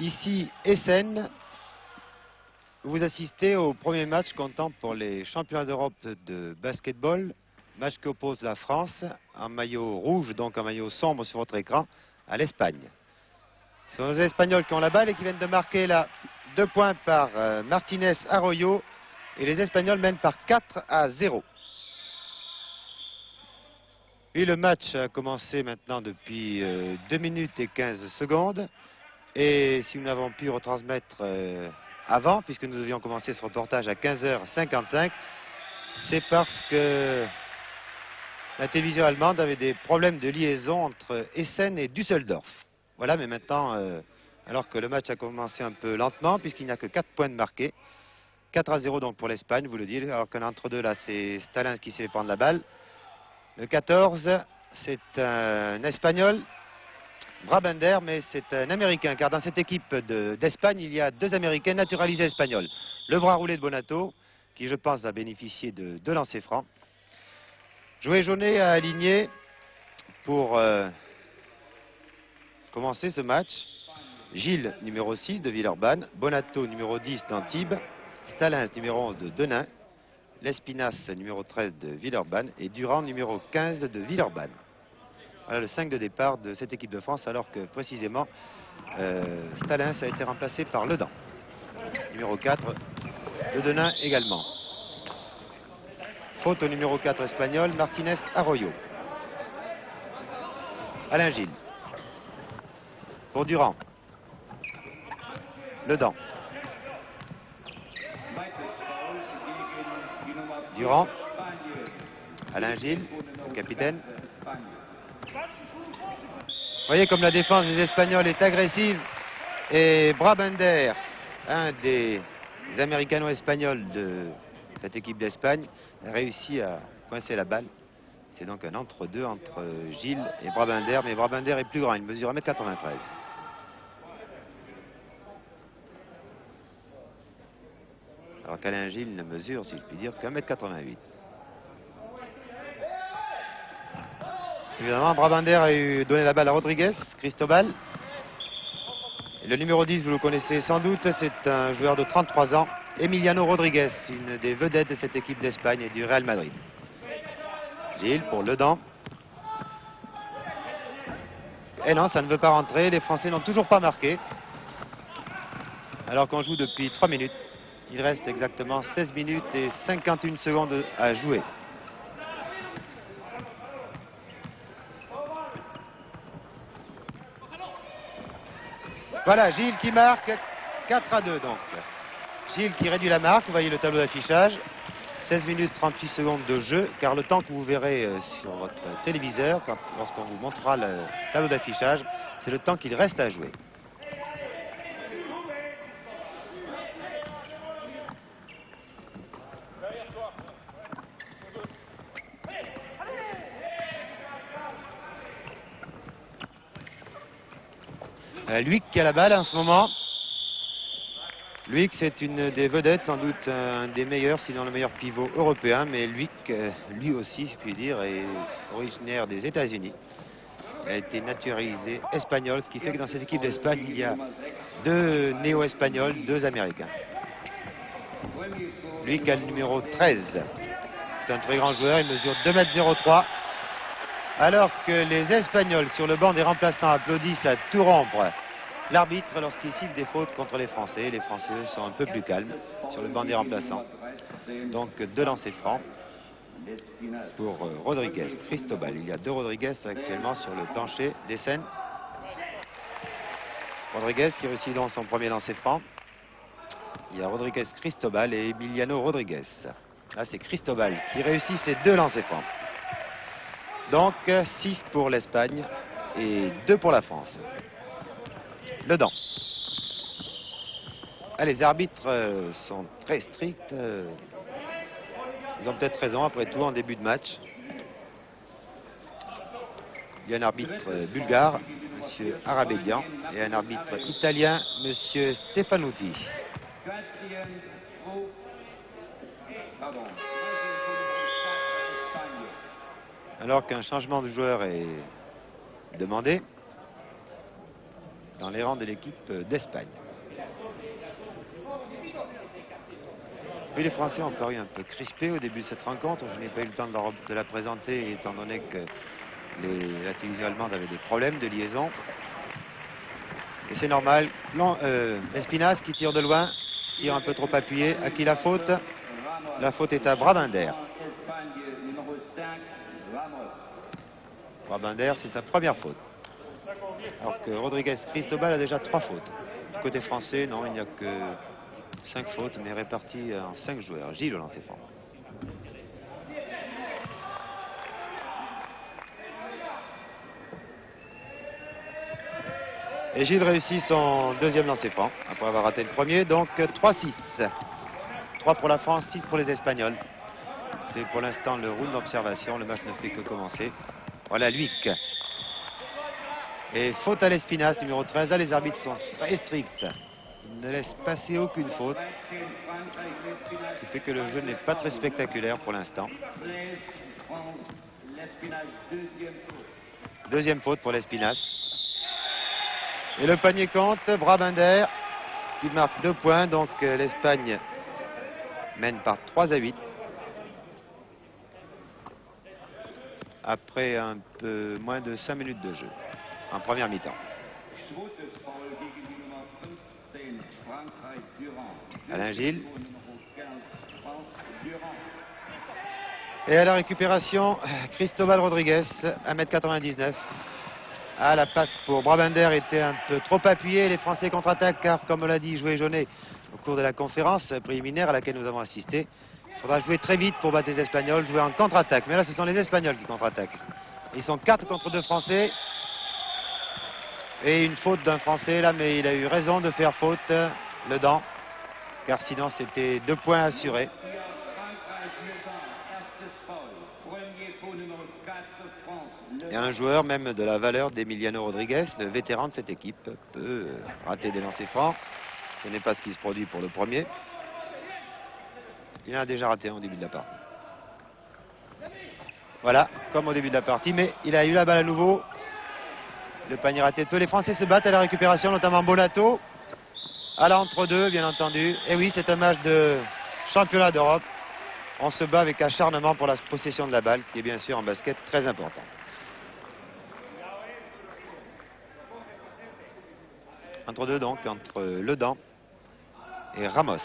Ici, Essen, vous assistez au premier match comptant pour les championnats d'Europe de basketball. Match qui oppose la France, en maillot rouge, donc en maillot sombre sur votre écran, à l'Espagne. Ce sont les Espagnols qui ont la balle et qui viennent de marquer là 2 points par Martínez Arroyo. Et les Espagnols mènent par 4-0. Et le match a commencé maintenant depuis 2 minutes et 15 secondes. Et si nous n'avons pu retransmettre avant, puisque nous devions commencer ce reportage à 15h55, c'est parce que la télévision allemande avait des problèmes de liaison entre Essen et Düsseldorf. Voilà, mais maintenant, alors que le match a commencé un peu lentement, puisqu'il n'y a que 4 points de marqués, 4-0 donc pour l'Espagne, vous le dites, alors qu'un entre-deux là, c'est Stalins qui s'est fait prendre la balle. Le 14, c'est un Espagnol, Brabender, mais c'est un Américain, car dans cette équipe d'Espagne, il y a 2 Américains naturalisés espagnols. Le bras roulé de Bonato, qui je pense va bénéficier de 2 lancers francs. Joé Jaunet a aligné pour commencer ce match Gilles, numéro 6 de Villeurbanne, Bonato, numéro 10 d'Antibes, Stalins, numéro 11 de Denain, Lespinasse, numéro 13 de Villeurbanne et Durand, numéro 15 de Villeurbanne. Voilà le 5 de départ de cette équipe de France, alors que précisément Stalins a été remplacé par Ledan. Numéro 4 de Denain également. Faute au numéro 4 espagnol, Martínez Arroyo. Alain Gilles. Pour Durand. Ledan. Durand. Alain Gilles, le capitaine. Vous voyez comme la défense des Espagnols est agressive. Et Brabender, un des Américano-Espagnols de cette équipe d'Espagne, a réussi à coincer la balle. C'est donc un entre-deux entre Gilles et Brabender. Mais Brabender est plus grand, il mesure 1m93. Alors qu'Alain Gilles ne mesure, si je puis dire, qu'1m88. Évidemment, Brabender a donné la balle à Rodriguez, Cristobal. Et le numéro 10, vous le connaissez sans doute, c'est un joueur de 33 ans, Emiliano Rodriguez, une des vedettes de cette équipe d'Espagne et du Real Madrid. Gilles pour Ledan. Et non, ça ne veut pas rentrer, les Français n'ont toujours pas marqué. Alors qu'on joue depuis 3 minutes. Il reste exactement 16 minutes et 51 secondes à jouer. Voilà, Gilles qui marque 4-2 donc. Gilles qui réduit la marque, vous voyez le tableau d'affichage. 16 minutes 38 secondes de jeu, car le temps que vous verrez sur votre téléviseur, lorsqu'on vous montrera le tableau d'affichage, c'est le temps qu'il reste à jouer. Luick qui a la balle en ce moment. Luick, c'est une des vedettes, sans doute un des meilleurs, sinon le meilleur pivot européen. Mais Luick, lui aussi, si je puis dire, est originaire des États-Unis. Il a été naturalisé espagnol, ce qui fait que dans cette équipe d'Espagne, il y a 2 néo-espagnols, 2 Américains. Luick a le numéro 13. C'est un très grand joueur, il mesure 2,03 m. Alors que les Espagnols sur le banc des remplaçants applaudissent à tout rompre l'arbitre lorsqu'il siffle des fautes contre les Français. Les Français sont un peu plus calmes sur le banc des remplaçants. Donc 2 lancers francs pour Rodriguez, Cristobal. Il y a 2 Rodriguez actuellement sur le plancher d'Essen. Rodriguez qui réussit donc son premier lancer franc. Il y a Rodriguez, Cristobal et Emiliano Rodriguez. Là c'est Cristobal qui réussit ses 2 lancers francs. Donc 6 pour l'Espagne et 2 pour la France. Ledan. Ah, les arbitres sont très stricts. Ils ont peut-être raison après tout en début de match. Il y a un arbitre bulgare, M. Arabédian, et un arbitre italien, M. Stefanuti. Alors qu'un changement de joueur est demandé. dans les rangs de l'équipe d'Espagne. Oui, les Français ont paru un peu crispés au début de cette rencontre. Je n'ai pas eu le temps de la présenter, étant donné que la télévision allemande avait des problèmes de liaison. Et c'est normal. Espinas qui tire de loin, tire un peu trop appuyé. À qui la faute? La faute est à Brabander. Brabander, c'est sa première faute. Alors que Rodriguez Cristobal a déjà 3 fautes. Du côté français, non, il n'y a que 5 fautes, mais réparties en 5 joueurs. Gilles au lancer franc. Et Gilles réussit son deuxième lancer franc, après avoir raté le premier, donc 3-6. 3 pour la France, 6 pour les Espagnols. C'est pour l'instant le round d'observation, le match ne fait que commencer. Voilà Luick. Et faute à l'Espinas, numéro 13. Là, les arbitres sont très stricts. Ils ne laissent passer aucune faute. Ce qui fait que le jeu n'est pas très spectaculaire pour l'instant. Deuxième faute pour l'Espinas. Et le panier compte, Brabander qui marque 2 points. Donc l'Espagne mène par 3-8. Après un peu moins de 5 minutes de jeu en première mi-temps. Alain Gilles. Et à la récupération, Cristobal Rodriguez, 1,99 m. Ah, la passe pour Brabander était un peu trop appuyée. Les Français contre-attaquent car, comme l'a dit Joué Jaunet au cours de la conférence préliminaire à laquelle nous avons assisté, il faudra jouer très vite pour battre les Espagnols, jouer en contre-attaque. Mais là, ce sont les Espagnols qui contre-attaquent. Ils sont 4 contre 2 Français. Et une faute d'un Français là, mais il a eu raison de faire faute, Le Dent, car sinon c'était 2 points assurés. Et un joueur même de la valeur d'Emiliano Rodriguez, le vétéran de cette équipe, peut rater des lancers francs. Ce n'est pas ce qui se produit pour le premier. Il en a déjà raté un au début de la partie. Voilà, comme au début de la partie, mais il a eu la balle à nouveau. Le panier raté de peu. Les Français se battent à la récupération, notamment Bonato. À l'entre-deux, bien entendu. Et oui, c'est un match de championnat d'Europe. On se bat avec acharnement pour la possession de la balle, qui est bien sûr en basket très important. Entre deux donc, entre Le Dent et Ramos.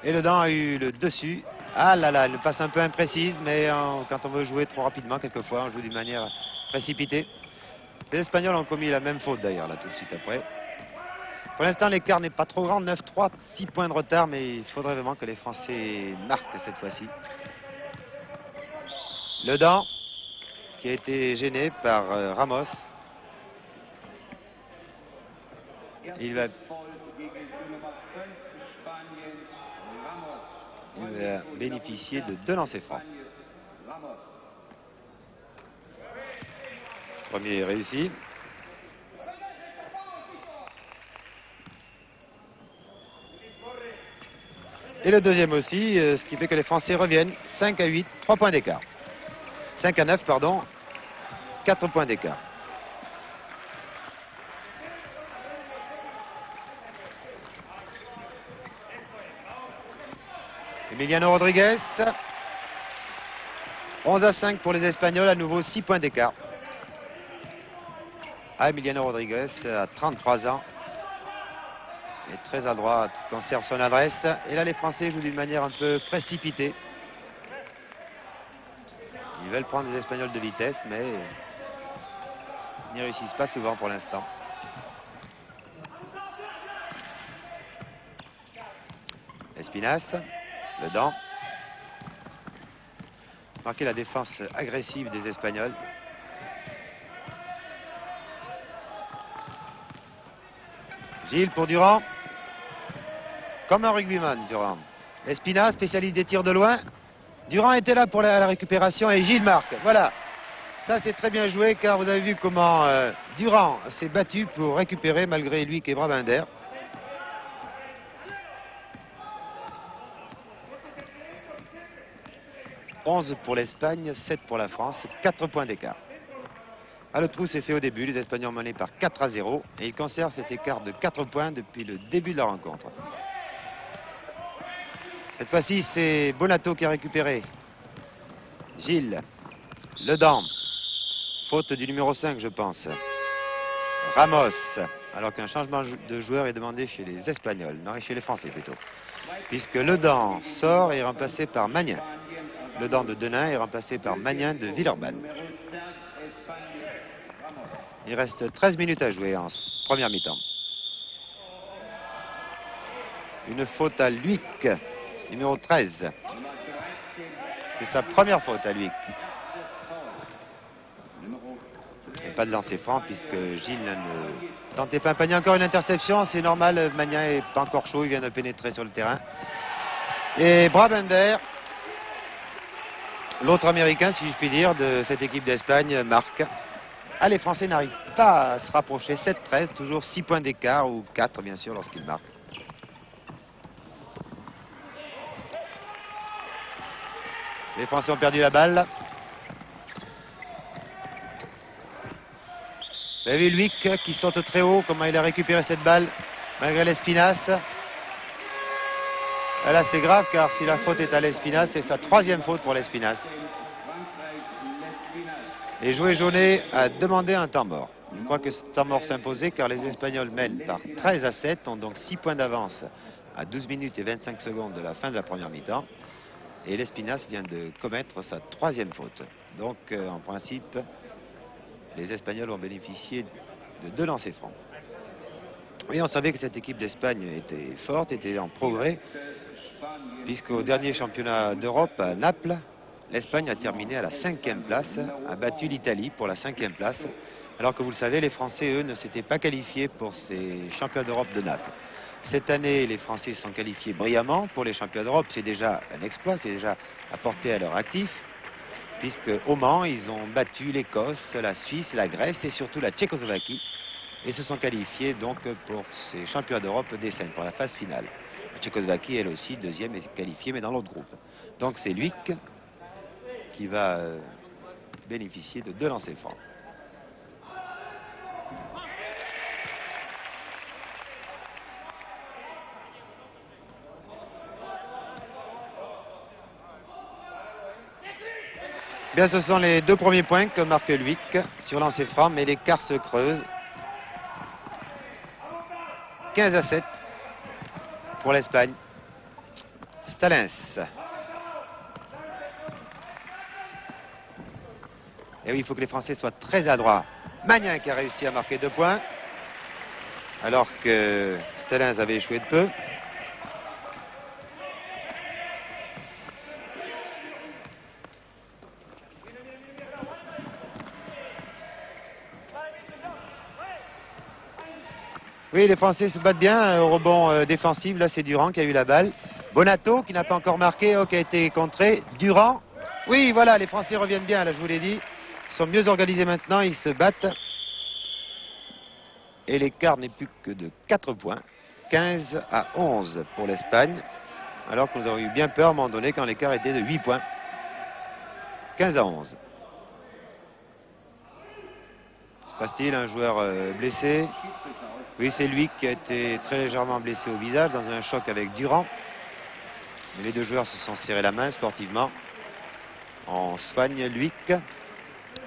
Et Le Dent a eu le dessus. Ah là là, une passe un peu imprécise, mais quand on veut jouer trop rapidement, quelquefois, on joue d'une manière précipitée. Les Espagnols ont commis la même faute d'ailleurs, là, tout de suite après. Pour l'instant, l'écart n'est pas trop grand, 9-3, 6 points de retard, mais il faudrait vraiment que les Français marquent cette fois-ci. Le Dent, qui a été gêné par Ramos. Il va bénéficier de 2 lancers francs. Premier réussi. Et le deuxième aussi, ce qui fait que les Français reviennent 5-8, 3 points d'écart. 5-9, pardon, 4 points d'écart. Emiliano Rodriguez. 11-5 pour les Espagnols, à nouveau 6 points d'écart. Ah, Emiliano Rodriguez a 33 ans. Est très adroit, conserve son adresse. Et là, les Français jouent d'une manière un peu précipitée. Ils veulent prendre les Espagnols de vitesse, mais ils n'y réussissent pas souvent pour l'instant. Espinas, Le Dent. Marquez la défense agressive des Espagnols. Gilles pour Durand. Comme un rugbyman, Durand. Espinas, spécialiste des tirs de loin. Durand était là pour la récupération et Gilles marque. Voilà. Ça, c'est très bien joué car vous avez vu comment Durand s'est battu pour récupérer malgré lui qui est Brabander. 11 pour l'Espagne, 7 pour la France, 4 points d'écart. Ah, le trou s'est fait au début, les Espagnols menés par 4-0 et ils conservent cet écart de 4 points depuis le début de la rencontre. Cette fois-ci, c'est Bonato qui a récupéré. Gilles, Ledan, faute du numéro 5, je pense. Ramos, alors qu'un changement de joueur est demandé chez les Espagnols, non, chez les Français plutôt. Puisque Ledan sort et est remplacé par Magnin. Ledan de Denain est remplacé par Magnin de Villeurbanne. Il reste 13 minutes à jouer en première mi-temps. Une faute à Luic, numéro 13. C'est sa première faute à Luic. Et pas de lancer franc puisque Gilles ne tentait pas un panier. Encore une interception, c'est normal, Magnin n'est pas encore chaud, il vient de pénétrer sur le terrain. Et Brabender, l'autre américain, si je puis dire, de cette équipe d'Espagne, marque. Ah, les Français n'arrivent pas à se rapprocher. 7-13, toujours 6 points d'écart, ou 4 bien sûr lorsqu'ils marquent. Les Français ont perdu la balle. Vous avez vu Luic qui saute très haut, comment il a récupéré cette balle, malgré l'Espinasse. Et là c'est grave car si la faute est à l'Espinasse, c'est sa 3e faute pour l'Espinasse. Et Jouet Jaunet a demandé un temps mort. Je crois que ce temps mort s'imposait car les Espagnols mènent par 13-7, ont donc 6 points d'avance à 12 minutes et 25 secondes de la fin de la première mi-temps. Et l'Espinasse vient de commettre sa 3e faute. Donc en principe, les Espagnols ont bénéficié de 2 lancers francs. Oui, on savait que cette équipe d'Espagne était forte, était en progrès, puisqu'au dernier championnat d'Europe à Naples, l'Espagne a terminé à la 5e place, a battu l'Italie pour la 5e place, alors que vous le savez, les Français, eux, ne s'étaient pas qualifiés pour ces championnats d'Europe de Naples. Cette année, les Français sont qualifiés brillamment pour les championnats d'Europe. C'est déjà un exploit, c'est déjà apporté à leur actif, puisque au Mans, ils ont battu l'Écosse, la Suisse, la Grèce et surtout la Tchécoslovaquie, et se sont qualifiés donc pour ces championnats d'Europe des scènes, pour la phase finale. La Tchécoslovaquie, elle aussi, 2e, est qualifiée, mais dans l'autre groupe. Donc c'est Luic qui va bénéficier de 2 lancers francs. Bien, ce sont les 2 premiers points que marque Luic sur lancer franc, mais l'écart se creuse. 15-7 pour l'Espagne. Stalins. Et oui, il faut que les Français soient très adroits. Magnin qui a réussi à marquer 2 points, alors que Stalins avait échoué de peu. Oui, les Français se battent bien au rebond défensif. Là, c'est Durand qui a eu la balle. Bonato qui n'a pas encore marqué, qui a été contré. Durand. Oui, voilà, les Français reviennent bien, là, je vous l'ai dit. Ils sont mieux organisés maintenant, ils se battent. Et l'écart n'est plus que de 4 points. 15-11 pour l'Espagne. Alors que nous avons eu bien peur à un moment donné quand l'écart était de 8 points. 15-11. Se passe-t-il un joueur blessé? Oui, c'est lui qui a été très légèrement blessé au visage dans un choc avec Durand. Mais les 2 joueurs se sont serrés la main sportivement. On soigne Luic,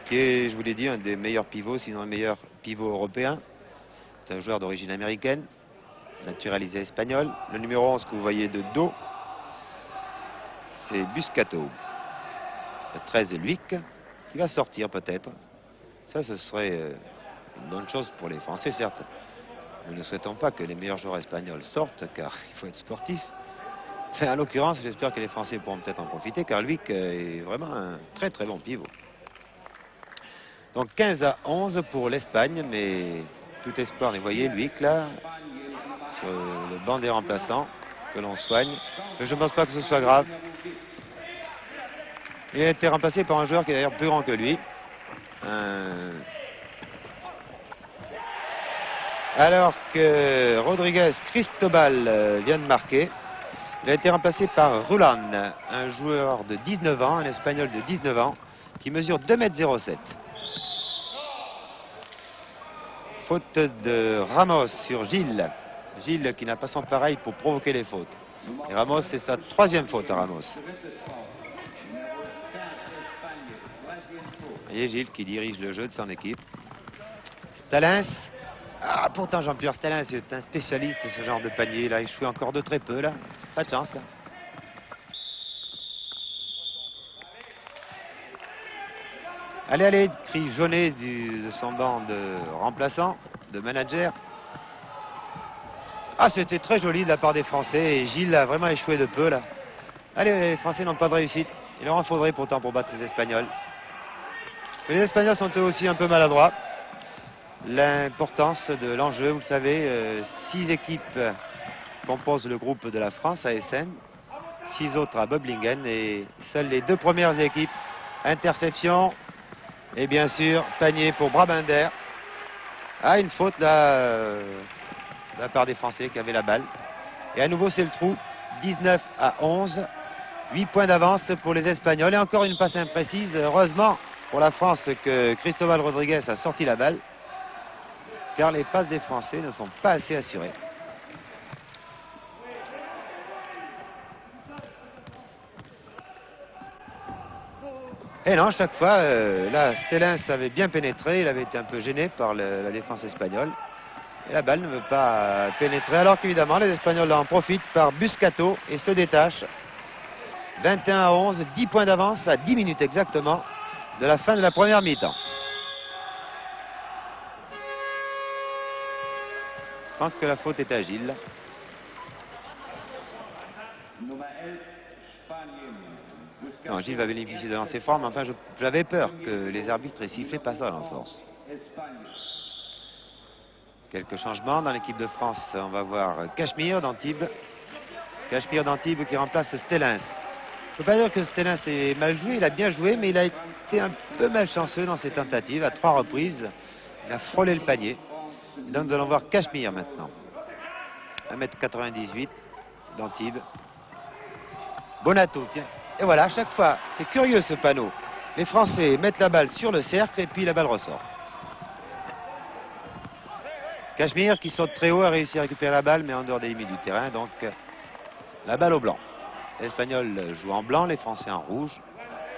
qui est, je vous l'ai dit, un des meilleurs pivots, sinon le meilleur pivot européen. C'est un joueur d'origine américaine, naturalisé espagnol. Le numéro 11 que vous voyez de dos, c'est Buscato. Le 13 de Luic, qui va sortir peut-être. Ça, ce serait une bonne chose pour les Français, certes. Nous ne souhaitons pas que les meilleurs joueurs espagnols sortent, car il faut être sportif. En l'occurrence, j'espère que les Français pourront peut-être en profiter, car Luic est vraiment un très très bon pivot. Donc 15-11 pour l'Espagne, mais tout espoir, et voyez Luic là, sur le banc des remplaçants, que l'on soigne. Mais je ne pense pas que ce soit grave. Il a été remplacé par un joueur qui est d'ailleurs plus grand que lui. Alors que Rodriguez Cristobal vient de marquer. Il a été remplacé par Rulan, un joueur de 19 ans, un Espagnol de 19 ans, qui mesure 2,07 m. Faute de Ramos sur Gilles. Gilles qui n'a pas son pareil pour provoquer les fautes. Et Ramos, c'est sa troisième faute à Ramos. Vous voyez Gilles qui dirige le jeu de son équipe. Stalins. Ah, pourtant Jean-Pierre Stalins est un spécialiste de ce genre de panier. Là, il joue encore de très peu. Là, pas de chance. Là. Allez, allez, crie Jaunet de son banc de remplaçant, de manager. Ah, c'était très joli de la part des Français et Gilles a vraiment échoué de peu là. Allez, les Français n'ont pas de réussite. Il leur en faudrait pourtant pour battre les Espagnols. Mais les Espagnols sont eux aussi un peu maladroits. L'importance de l'enjeu, vous le savez, 6 équipes composent le groupe de la France à Essen, 6 autres à Böblingen et seules les 2 premières équipes. Interception et bien sûr panier pour Brabander. Ah, une faute là de la part des Français qui avaient la balle. Et à nouveau c'est le trou, 19-11, 8 points d'avance pour les Espagnols et encore une passe imprécise. Heureusement pour la France que Cristóbal Rodriguez a sorti la balle, car les passes des Français ne sont pas assez assurées. Et non, chaque fois, là, Stellins avait bien pénétré, il avait été un peu gêné par la défense espagnole. Et la balle ne veut pas pénétrer, alors qu'évidemment, les Espagnols en profitent par Buscato et se détachent. 21-11, 10 points d'avance à 10 minutes exactement de la fin de la première mi-temps. Je pense que la faute est à Gilles. Non, Gilles va bénéficier de lancer franc, mais enfin, j'avais peur que les arbitres aient sifflé pas ça en force. Quelques changements dans l'équipe de France. On va voir Cachemire d'Antibes. Cachemire d'Antibes qui remplace Stellins. Je ne peux pas dire que Stellins est mal joué, il a bien joué, mais il a été un peu malchanceux dans ses tentatives. À 3 reprises, il a frôlé le panier. Et donc nous allons voir Cachemire maintenant. 1,98 m d'Antibes. Bonato, tiens. Et voilà, à chaque fois, c'est curieux ce panneau. Les Français mettent la balle sur le cercle et puis la balle ressort. Cachemire qui saute très haut a réussi à récupérer la balle, mais en dehors des limites du terrain, donc la balle au blanc. Les Espagnols jouent en blanc, les Français en rouge.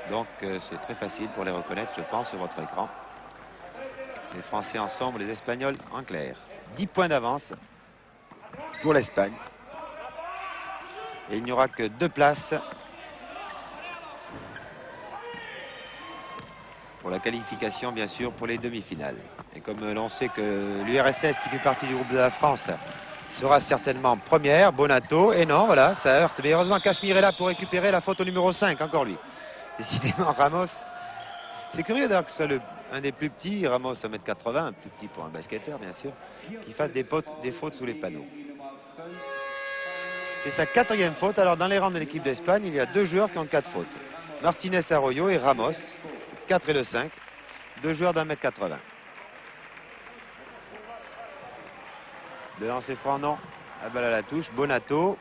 Donc c'est très facile pour les reconnaître, je pense, sur votre écran. Les Français en sombre, les Espagnols en clair. 10 points d'avance pour l'Espagne. Et il n'y aura que 2 places pour la qualification, bien sûr, pour les demi-finales. Et comme l'on sait que l'URSS, qui fait partie du groupe de la France, sera certainement première, Bonato, et non, voilà, ça heurte. Mais heureusement, Cachemire est là pour récupérer la faute au numéro 5, encore lui. Décidément, Ramos. C'est curieux d'ailleurs que ce soit un des plus petits, Ramos 1,80 m, un plus petit pour un basketteur, bien sûr, qui fasse des fautes sous les panneaux. C'est sa 4e faute. Alors, dans les rangs de l'équipe d'Espagne, il y a 2 joueurs qui ont 4 fautes. Martinez Arroyo et Ramos, 4 et le 5, 2 joueurs d'1,80 m. De lancer franc, non. La balle à la touche. Bonato.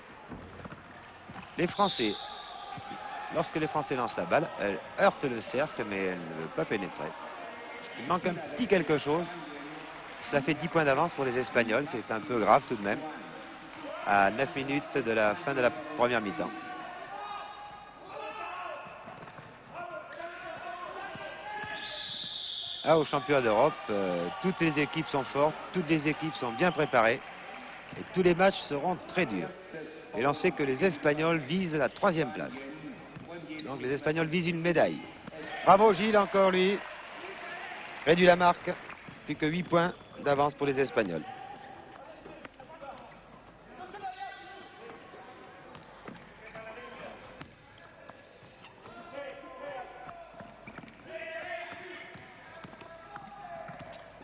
Les Français. Lorsque les Français lancent la balle, elle heurte le cercle, mais elle ne veut pas pénétrer. Il manque un petit quelque chose. Ça fait 10 points d'avance pour les Espagnols. C'est un peu grave tout de même. À 9 minutes de la fin de la première mi-temps. Ah, au championnat d'Europe, toutes les équipes sont fortes, toutes les équipes sont bien préparées et tous les matchs seront très durs. Et l'on sait que les Espagnols visent la 3e place. Donc les Espagnols visent une médaille. Bravo Gilles, encore lui. Réduit la marque, plus que 8 points d'avance pour les Espagnols.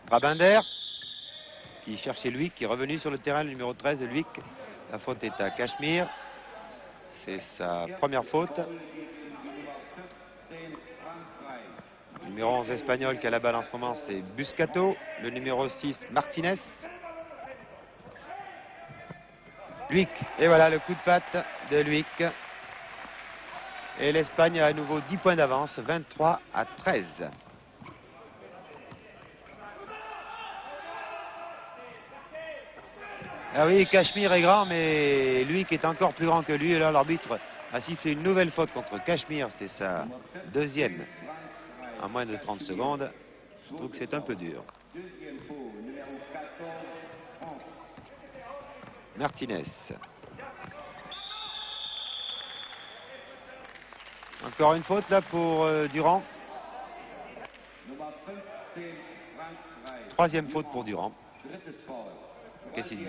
Brabander, qui cherchait Luik, qui est revenu sur le terrain, le numéro 13 de Luik. La faute est à Cachemire. C'est sa première faute. Le numéro 11 espagnol qui a la balle en ce moment, c'est Buscato. Le numéro 6, Martinez. Luic. Et voilà le coup de patte de Luic. Et l'Espagne a à nouveau 10 points d'avance, 23-13. Ah oui, Cachemire est grand, mais Luic est encore plus grand que lui. Et là, l'arbitre a sifflé une nouvelle faute contre Cachemire. C'est sa deuxième en moins de 30 secondes. Je trouve que c'est un peu dur. Martinez. Encore une faute là pour Durand. Troisième faute pour Durand. Qu'est-ce qu'il dit?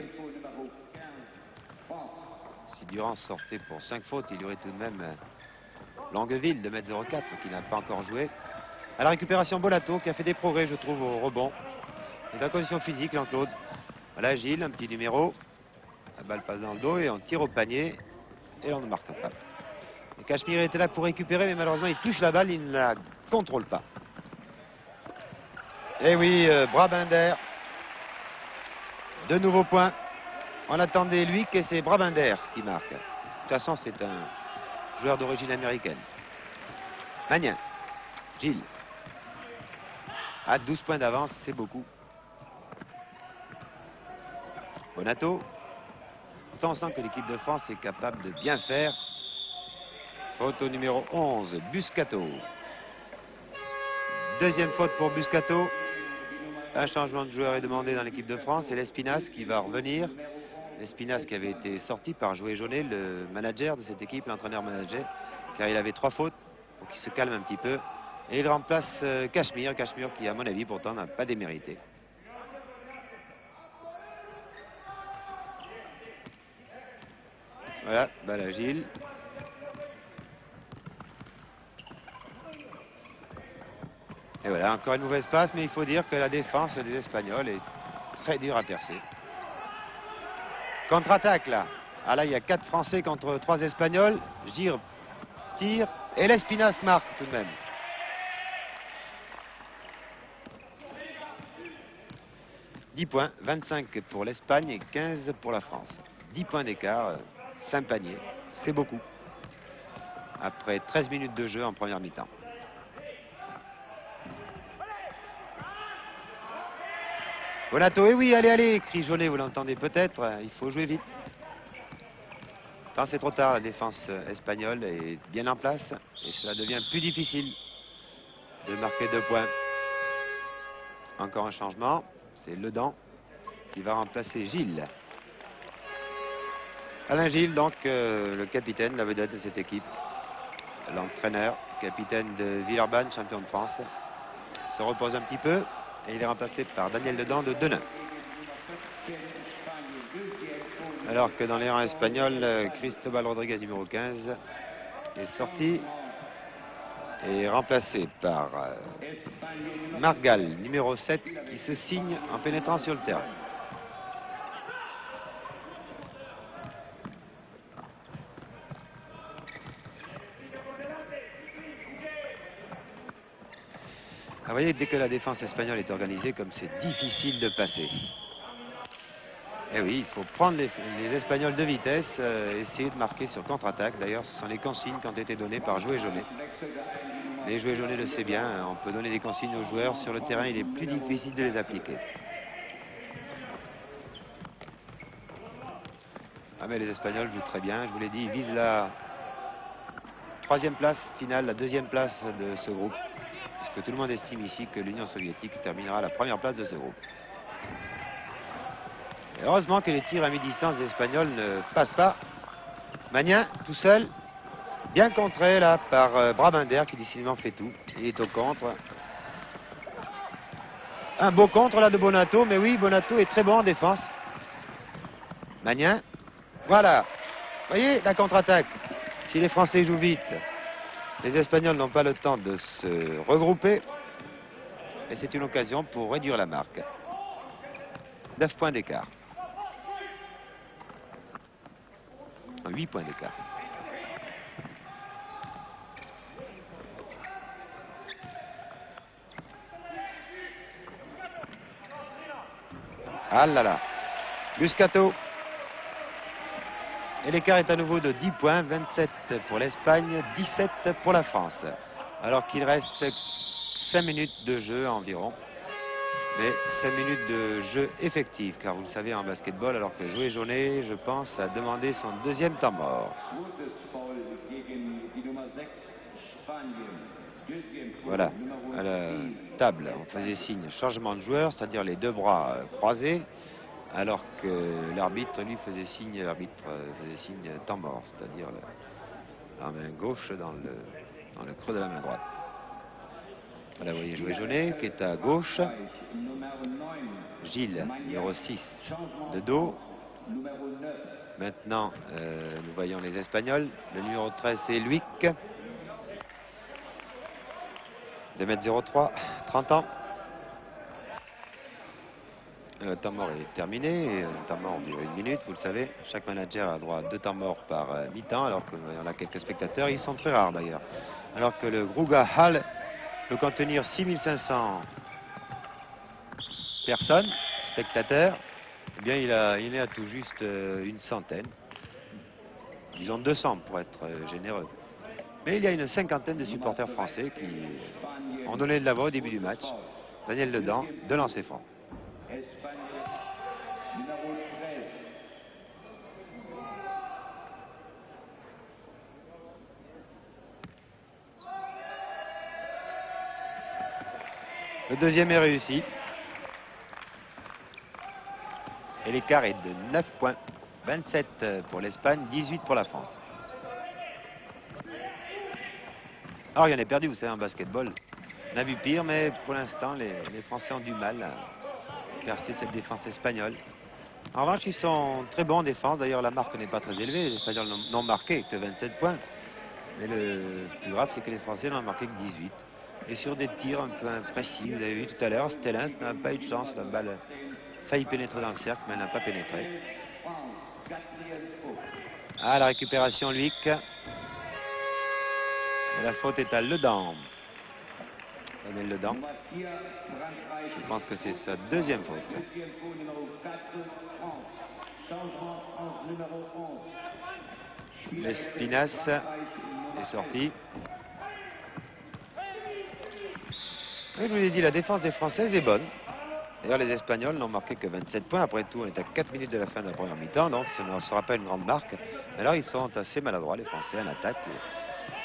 Si Durand sortait pour 5 fautes, il y aurait tout de même Longueville de 1,04 m qui n'a pas encore joué. À la récupération, Bonato qui a fait des progrès, je trouve, au rebond. Et la condition physique, Jean-Claude. Voilà, Gilles, un petit numéro. La balle passe dans le dos et on tire au panier. Et on ne marque pas. Et Cachemire était là pour récupérer, mais malheureusement, il touche la balle, il ne la contrôle pas. Et oui, Brabander. De nouveaux points. On attendait lui et c'est Brabander qui marque. De toute façon, c'est un joueur d'origine américaine. Magnin. Gilles. À 12 points d'avance, c'est beaucoup. Bonato. Pourtant, on sent que l'équipe de France est capable de bien faire. Faute au numéro 11, Buscato. Deuxième faute pour Buscato. Un changement de joueur est demandé dans l'équipe de France. C'est l'Espinasse qui va revenir. L'Espinasse qui avait été sorti par Jouet Jaunet, le manager de cette équipe, l'entraîneur-manager, car il avait 3 fautes, pour qu'il se calme un petit peu. Et il remplace Cachemire. Cachemire qui, à mon avis, pourtant n'a pas démérité. Voilà, balle à Gilles. Et voilà, encore une mauvaise passe, mais il faut dire que la défense des Espagnols est très dure à percer. Contre-attaque, là. Ah là, il y a 4 Français contre 3 Espagnols. Gire, tire, et l'Espinasse marque tout de même. « 10 points, 25 pour l'Espagne et 15 pour la France. 10 points d'écart, 5 paniers, c'est beaucoup. Après 13 minutes de jeu en première mi-temps. Bonato, et oui, allez, allez, crie Jaunet, vous l'entendez peut-être, il faut jouer vite. Tant c'est trop tard, la défense espagnole est bien en place et cela devient plus difficile de marquer 2 points. Encore un changement, c'est Ledan qui va remplacer Gilles. Alain Gilles, donc le capitaine, la vedette de cette équipe, l'entraîneur, capitaine de Villeurbanne, champion de France, se repose un petit peu et il est remplacé par Daniel Ledan de Denain. Alors que dans les rangs espagnols, Cristobal Rodriguez, numéro 15, est sorti et remplacé par Margal, numéro 7, qui se signe en pénétrant sur le terrain. Vous voyez, dès que la défense espagnole est organisée, comme c'est difficile de passer. Et oui, il faut prendre les Espagnols de vitesse, essayer de marquer sur contre-attaque. D'ailleurs, ce sont les consignes qui ont été données par Jouet Jaunet. Les Jouet Jaunet le sait bien, on peut donner des consignes aux joueurs. Sur le terrain, il est plus difficile de les appliquer. Ah mais les Espagnols jouent très bien, je vous l'ai dit, ils visent la 3e place finale, la 2e place de ce groupe. Puisque tout le monde estime ici que l'Union soviétique terminera à la 1re place de ce groupe. Et heureusement que les tirs à mi-distance des Espagnols ne passent pas. Magnin, tout seul, bien contré là par Brabander qui décidément fait tout. Il est au contre. Un beau contre là de Bonato, mais oui, Bonato est très bon en défense. Magnin, voilà. Vous voyez la contre-attaque. Si les Français jouent vite, les Espagnols n'ont pas le temps de se regrouper. Et c'est une occasion pour réduire la marque. 9 points d'écart. 8 points d'écart. Ah là là. Buscato. Et l'écart est à nouveau de 10 points, 27 pour l'Espagne, 17 pour la France. Alors qu'il reste 5 minutes de jeu environ. Mais 5 minutes de jeu effectif, car vous le savez en basketball, alors que Joey Jaunet, je pense, a demandé son deuxième temps mort. Voilà, à la table, on faisait signe changement de joueur, c'est-à-dire les deux bras croisés, alors que l'arbitre, lui, faisait signe temps mort, c'est-à-dire la main gauche dans le creux de la main droite. Voilà, vous voyez Joey Jaunet qui est à gauche. Gilles, numéro 6, de dos. Maintenant, nous voyons les Espagnols. Le numéro 13, c'est Luic. 2,03 m, 30 ans. Le temps mort est terminé. Le temps mort dure 1 minute, vous le savez. Chaque manager a droit à 2 temps morts par mi-temps, alors qu'il y en a quelques spectateurs. Ils sont très rares d'ailleurs. Alors que le Gruga Hall peut contenir 6500 personnes, spectateurs. Eh bien, il est à tout juste une centaine. Disons 200 pour être généreux. Mais il y a une cinquantaine de supporters français qui ont donné de la voix au début du match. Daniel Ledan, de lancer franc. Le deuxième est réussi. Et l'écart est de 9 points. 27 pour l'Espagne, 18 pour la France. Alors, il y en a perdu, vous savez, en basketball. On a vu pire, mais pour l'instant, les Français ont du mal à percer cette défense espagnole. En revanche, ils sont très bons en défense. D'ailleurs, la marque n'est pas très élevée. Les Espagnols n'ont marqué que 27 points. Mais le plus grave, c'est que les Français n'en ont marqué que 18. Et sur des tirs un peu imprécis, vous avez vu tout à l'heure, Stellens n'a pas eu de chance. La balle a failli pénétrer dans le cercle, mais elle n'a pas pénétré. Ah, la récupération, Luic. Et la faute est à Ledan. Daniel Ledan. Je pense que c'est sa deuxième faute. L'Espinas est sorti. Et je vous l'ai dit, la défense des Françaises est bonne. D'ailleurs, les Espagnols n'ont marqué que 27 points. Après tout, on est à 4 minutes de la fin de la première mi-temps, donc ce ne sera pas une grande marque. Mais alors, ils sont assez maladroits, les Français, en attaque.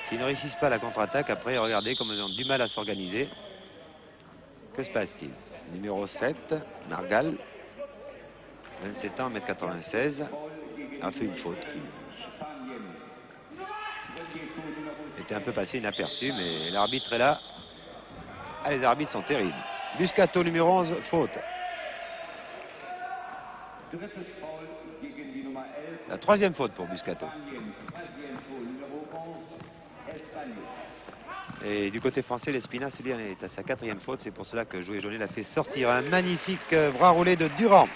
S'ils ne réussissent pas la contre-attaque, après, regardez comme ils ont du mal à s'organiser. Que se passe-t-il? Numéro 7, Margal, 27 ans, 1,96 m, a fait une faute. Il était un peu passé inaperçu, mais l'arbitre est là. Ah, les arbitres sont terribles. Buscato, numéro 11, faute. La troisième faute pour Buscato. Et du côté français, l'Espinas est à sa 4e faute. C'est pour cela que Joey Jaunet l'a fait sortir. Un magnifique bras roulé de Durand.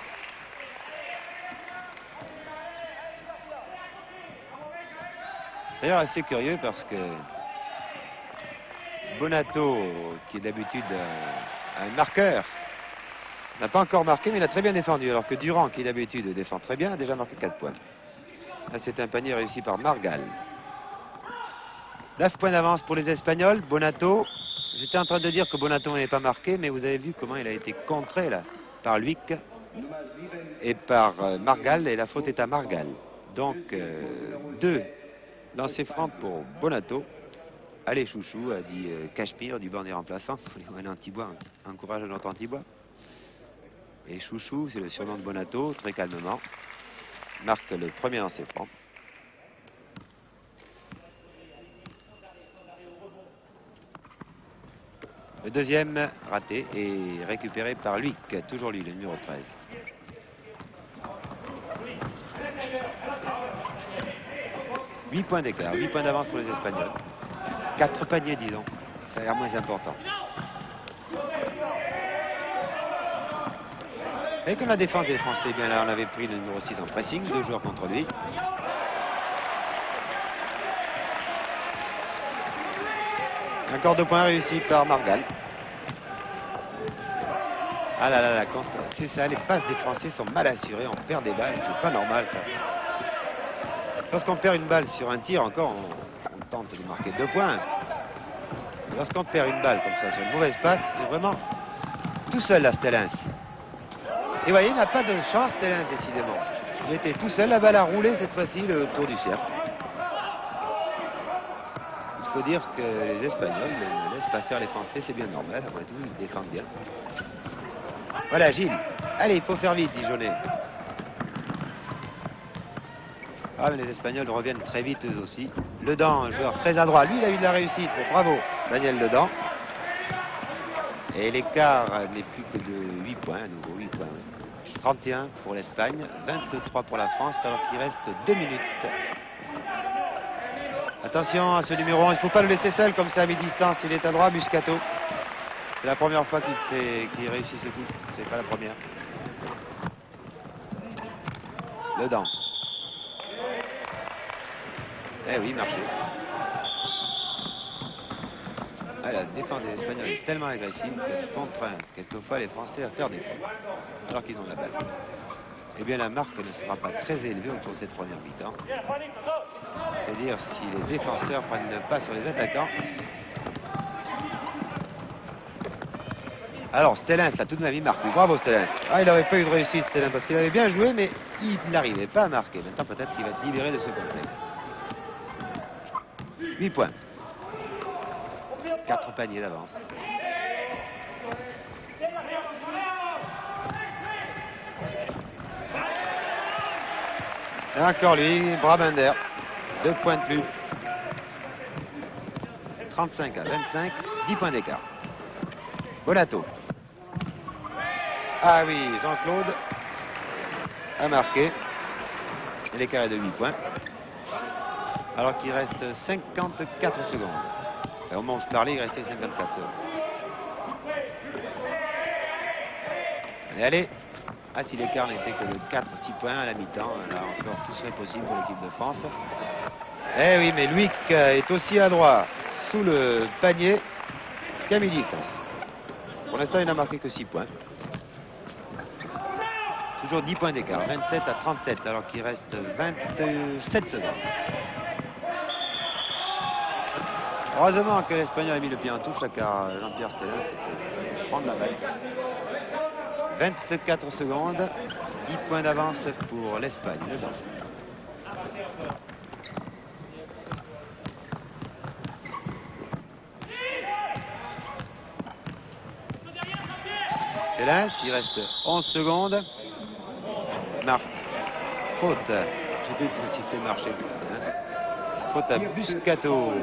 D'ailleurs, assez curieux parce que Bonato, qui est d'habitude un marqueur, n'a pas encore marqué, mais il a très bien défendu. Alors que Durand, qui d'habitude défend très bien, a déjà marqué 4 points. Là, c'est un panier réussi par Margal. 9 points d'avance pour les Espagnols. Bonato, j'étais en train de dire que Bonato n'avait pas marqué, mais vous avez vu comment il a été contré là par Luic et par Margal, et la faute est à Margal. Donc, 2 lancers francs pour Bonato. Allez, chouchou, a dit Cachemire du banc des remplaçants. Un anti-bois, encourage notre anti-bois. Et chouchou, c'est le surnom de Bonato, très calmement, marque le premier lancer franc. Le deuxième raté et récupéré par Luic, toujours lui, le numéro 13. « 8 points d'écart, 8 points d'avance pour les Espagnols. 4 paniers, disons. Ça a l'air moins important. Et comme la défense des Français, eh bien là, on avait pris le numéro 6 en pressing, 2 joueurs contre lui. Encore 2 points réussis par Margal. Ah là là, c'est ça, les passes des Français sont mal assurées, on perd des balles, c'est pas normal ça. Lorsqu'on perd une balle sur un tir, encore, on tente de marquer 2 points. Lorsqu'on perd une balle comme ça sur une mauvaise passe, c'est vraiment tout seul là, Stellens. Et vous voyez, il n'a pas de chance, Stellens, décidément. Il était tout seul, la balle a roulé cette fois-ci le tour du cercle. Il faut dire que les Espagnols ne laissent pas faire les Français, c'est bien normal, après tout, ils défendent bien. Voilà, Gilles. Allez, il faut faire vite, dit Jaunet. Ah, mais les Espagnols reviennent très vite eux aussi. Ledan, un joueur très adroit. Lui, il a eu de la réussite. Bravo, Daniel Ledan. Et l'écart n'est plus que de 8 points, à nouveau, 8 points. 31 pour l'Espagne, 23 pour la France, alors qu'il reste 2 minutes. Attention à ce numéro 1, il ne faut pas le laisser seul comme ça à mi-distance. Il est adroit, Muscato. C'est la première fois qu'il réussit ce coup. C'est pas la première. Ledan. Eh oui, marché. Ah, la défense des Espagnols est tellement agressive qu'elle contraint quelquefois les Français à faire des fautes, alors qu'ils ont la balle. Eh bien, la marque ne sera pas très élevée au cours de cette première mi-temps. C'est-à-dire si les défenseurs prennent le pas sur les attaquants. Alors, Stellens a tout de même marqué. Bravo, Stellens. Ah, il n'aurait pas eu de réussite, Stellens, parce qu'il avait bien joué, mais il n'arrivait pas à marquer. Maintenant, peut-être qu'il va être libéré de ce complexe. 8 points. 4 paniers d'avance. Et encore lui, Brabander. 2 points de plus. 35 à 25, 10 points d'écart. Bonato. Ah oui, Jean-Claude a marqué. Et l'écart est de 8 points. Alors qu'il reste 54 secondes. Et au moment où je parlais, il restait 54 secondes. Allez. Ah, si l'écart n'était que de 4-6 points à la mi-temps, là encore tout serait possible pour l'équipe de France. Eh oui, mais Luik est aussi adroit sous le panier qu'à mi-distance. Pour l'instant, il n'a marqué que 6 points. Toujours 10 points d'écart, 27 à 37, alors qu'il reste 27 secondes. Heureusement que l'Espagnol a mis le pied en touche, là, car Jean-Pierre Stellens c'était prendre la balle. 24 secondes, 10 points d'avance pour l'Espagne. Stellens, il reste 11 secondes. Faute. J'ai vu que siffler marché pour Stellens. Faute à Muscato.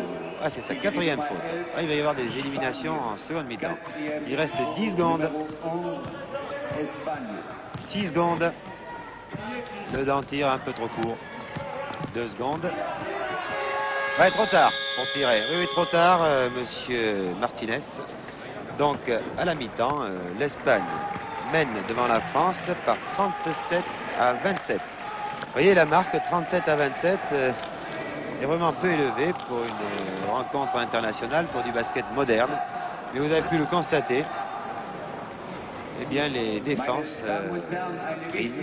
Ah, c'est sa 4e faute. Ah, il va y avoir des éliminations en seconde mi-temps. Il reste 10 secondes. 6 secondes. Le tire un peu trop court. 2 secondes. Ouais, trop tard pour tirer. Oui, trop tard, monsieur Martinez. Donc, à la mi-temps, l'Espagne mène devant la France par 37 à 27. Vous voyez, la marque 37 à 27 est vraiment peu élevée pour une rencontre internationale, pour du basket moderne. Mais vous avez pu le constater. Eh bien, les défenses priment.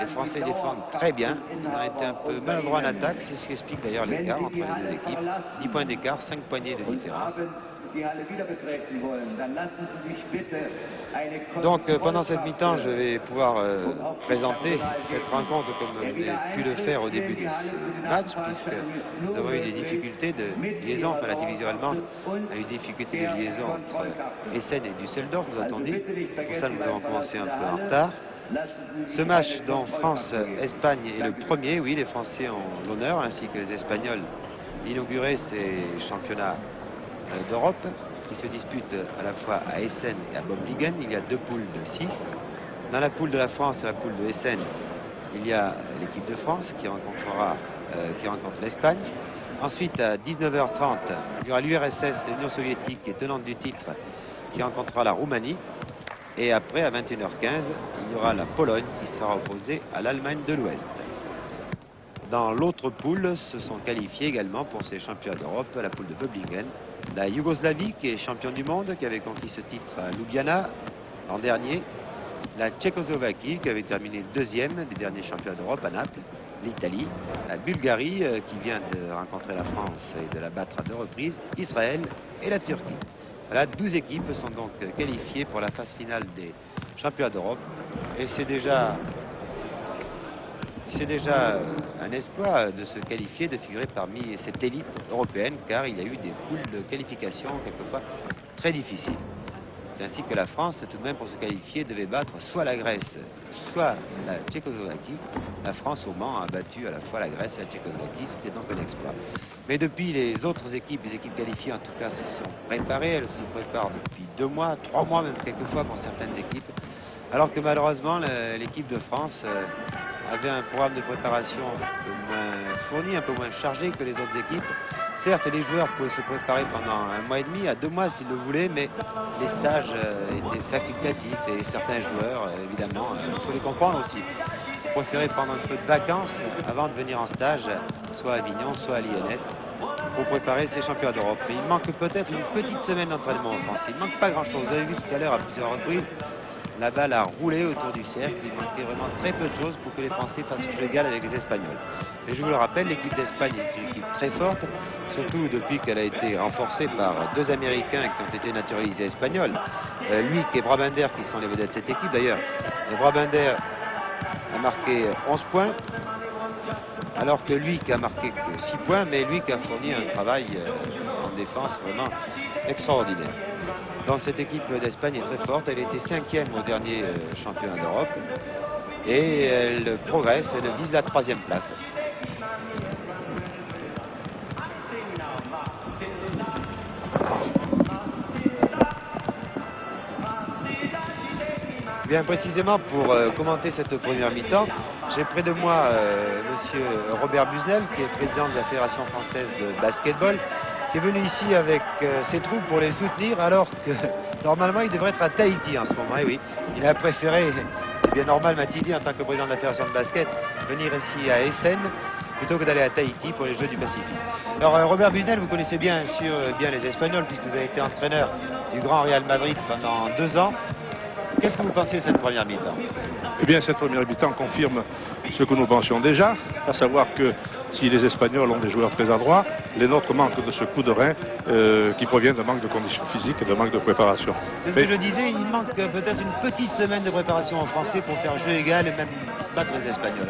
Les Français défendent très bien. Ils ont été un peu maladroits en attaque. C'est ce qui explique d'ailleurs l'écart entre les deux équipes. 10 points d'écart, 5 poignées de différence. Donc, pendant cette mi-temps, je vais pouvoir présenter cette rencontre comme j'ai pu le faire au début de ce match, puisque nous avons eu des difficultés de liaison. Enfin, la division allemande a eu des difficultés de liaison entre Essen et Düsseldorf, nous a-t-on dit. C'est pour ça que nous avons commencé un peu en retard. Ce match dont France-Espagne est le premier, oui, les Français ont l'honneur, ainsi que les Espagnols, d'inaugurer ces championnats d'Europe qui se disputent à la fois à Essen et à Böblingen. Il y a 2 poules de 6. Dans la poule de la France et la poule de Essen, il y a l'équipe de France qui rencontre l'Espagne. Ensuite, à 19h30, il y aura l'URSS, l'Union soviétique, qui est tenante du titre, qui rencontrera la Roumanie. Et après, à 21h15, il y aura la Pologne qui sera opposée à l'Allemagne de l'Ouest. Dans l'autre poule, se sont qualifiés également pour ces championnats d'Europe, la poule de Böblingen, la Yougoslavie qui est championne du monde, qui avait conquis ce titre à Ljubljana l'an dernier, la Tchécoslovaquie qui avait terminé 2e des derniers championnats d'Europe à Naples, l'Italie, la Bulgarie qui vient de rencontrer la France et de la battre à 2 reprises, Israël et la Turquie. Voilà, 12 équipes sont donc qualifiées pour la phase finale des championnats d'Europe. Et c'est déjà un espoir de se qualifier, de figurer parmi cette élite européenne, car il y a eu des poules de qualification quelquefois très difficiles. C'est ainsi que la France, tout de même, pour se qualifier, devait battre soit la Grèce, soit la Tchécoslovaquie. La France, au Mans, a battu à la fois la Grèce et la Tchécoslovaquie. C'était donc un exploit. Mais depuis, les autres équipes, les équipes qualifiées en tout cas, se sont préparées. Elles se préparent depuis 2 mois, 3 mois même quelquefois pour certaines équipes. Alors que malheureusement, l'équipe de France avait un programme de préparation un peu moins fourni, un peu moins chargé que les autres équipes. Certes, les joueurs pouvaient se préparer pendant 1 mois et demi, à 2 mois s'ils le voulaient, mais les stages étaient facultatifs et certains joueurs, évidemment, il faut les comprendre aussi, préféraient prendre un peu de vacances avant de venir en stage, soit à Avignon, soit à l'INS, pour préparer ces championnats d'Europe. Il manque peut-être une petite semaine d'entraînement offensif. Il ne manque pas grand-chose. Vous avez vu tout à l'heure à plusieurs reprises, la balle a roulé autour du cercle. Il manquait vraiment très peu de choses pour que les Français fassent jeu égal avec les Espagnols. Et je vous le rappelle, l'équipe d'Espagne est une équipe très forte, surtout depuis qu'elle a été renforcée par 2 Américains qui ont été naturalisés espagnols. Luik et Brabander qui sont les vedettes de cette équipe d'ailleurs. Brabander a marqué 11 points, alors que Luik a marqué que 6 points, mais Luik a fourni un travail en défense vraiment extraordinaire. Donc cette équipe d'Espagne est très forte, elle était 5e au dernier championnat d'Europe et elle progresse, elle vise la 3e place. Bien précisément pour commenter cette première mi-temps, j'ai près de moi monsieur Robert Busnel, qui est président de la Fédération française de basketball, qui est venu ici avec ses troupes pour les soutenir, alors que normalement il devrait être à Tahiti en ce moment. Et oui, il a préféré, c'est bien normal, Matidi, en tant que président de la Fédération de basket, venir ici à Essen plutôt que d'aller à Tahiti pour les Jeux du Pacifique. Alors Robert Busnel, vous connaissez bien sûr bien les Espagnols, puisque vous avez été entraîneur du Grand Real Madrid pendant 2 ans. Qu'est-ce que vous pensez de cette première mi-temps? Eh bien, cette première mi-temps confirme ce que nous pensions déjà, à savoir que si les Espagnols ont des joueurs très adroits, les nôtres manquent de ce coup de rein qui provient d'un manque de conditions physiques et d'un manque de préparation. C'est ce que je disais, il manque peut-être une petite semaine de préparation en Français pour faire jeu égal et même battre les Espagnols.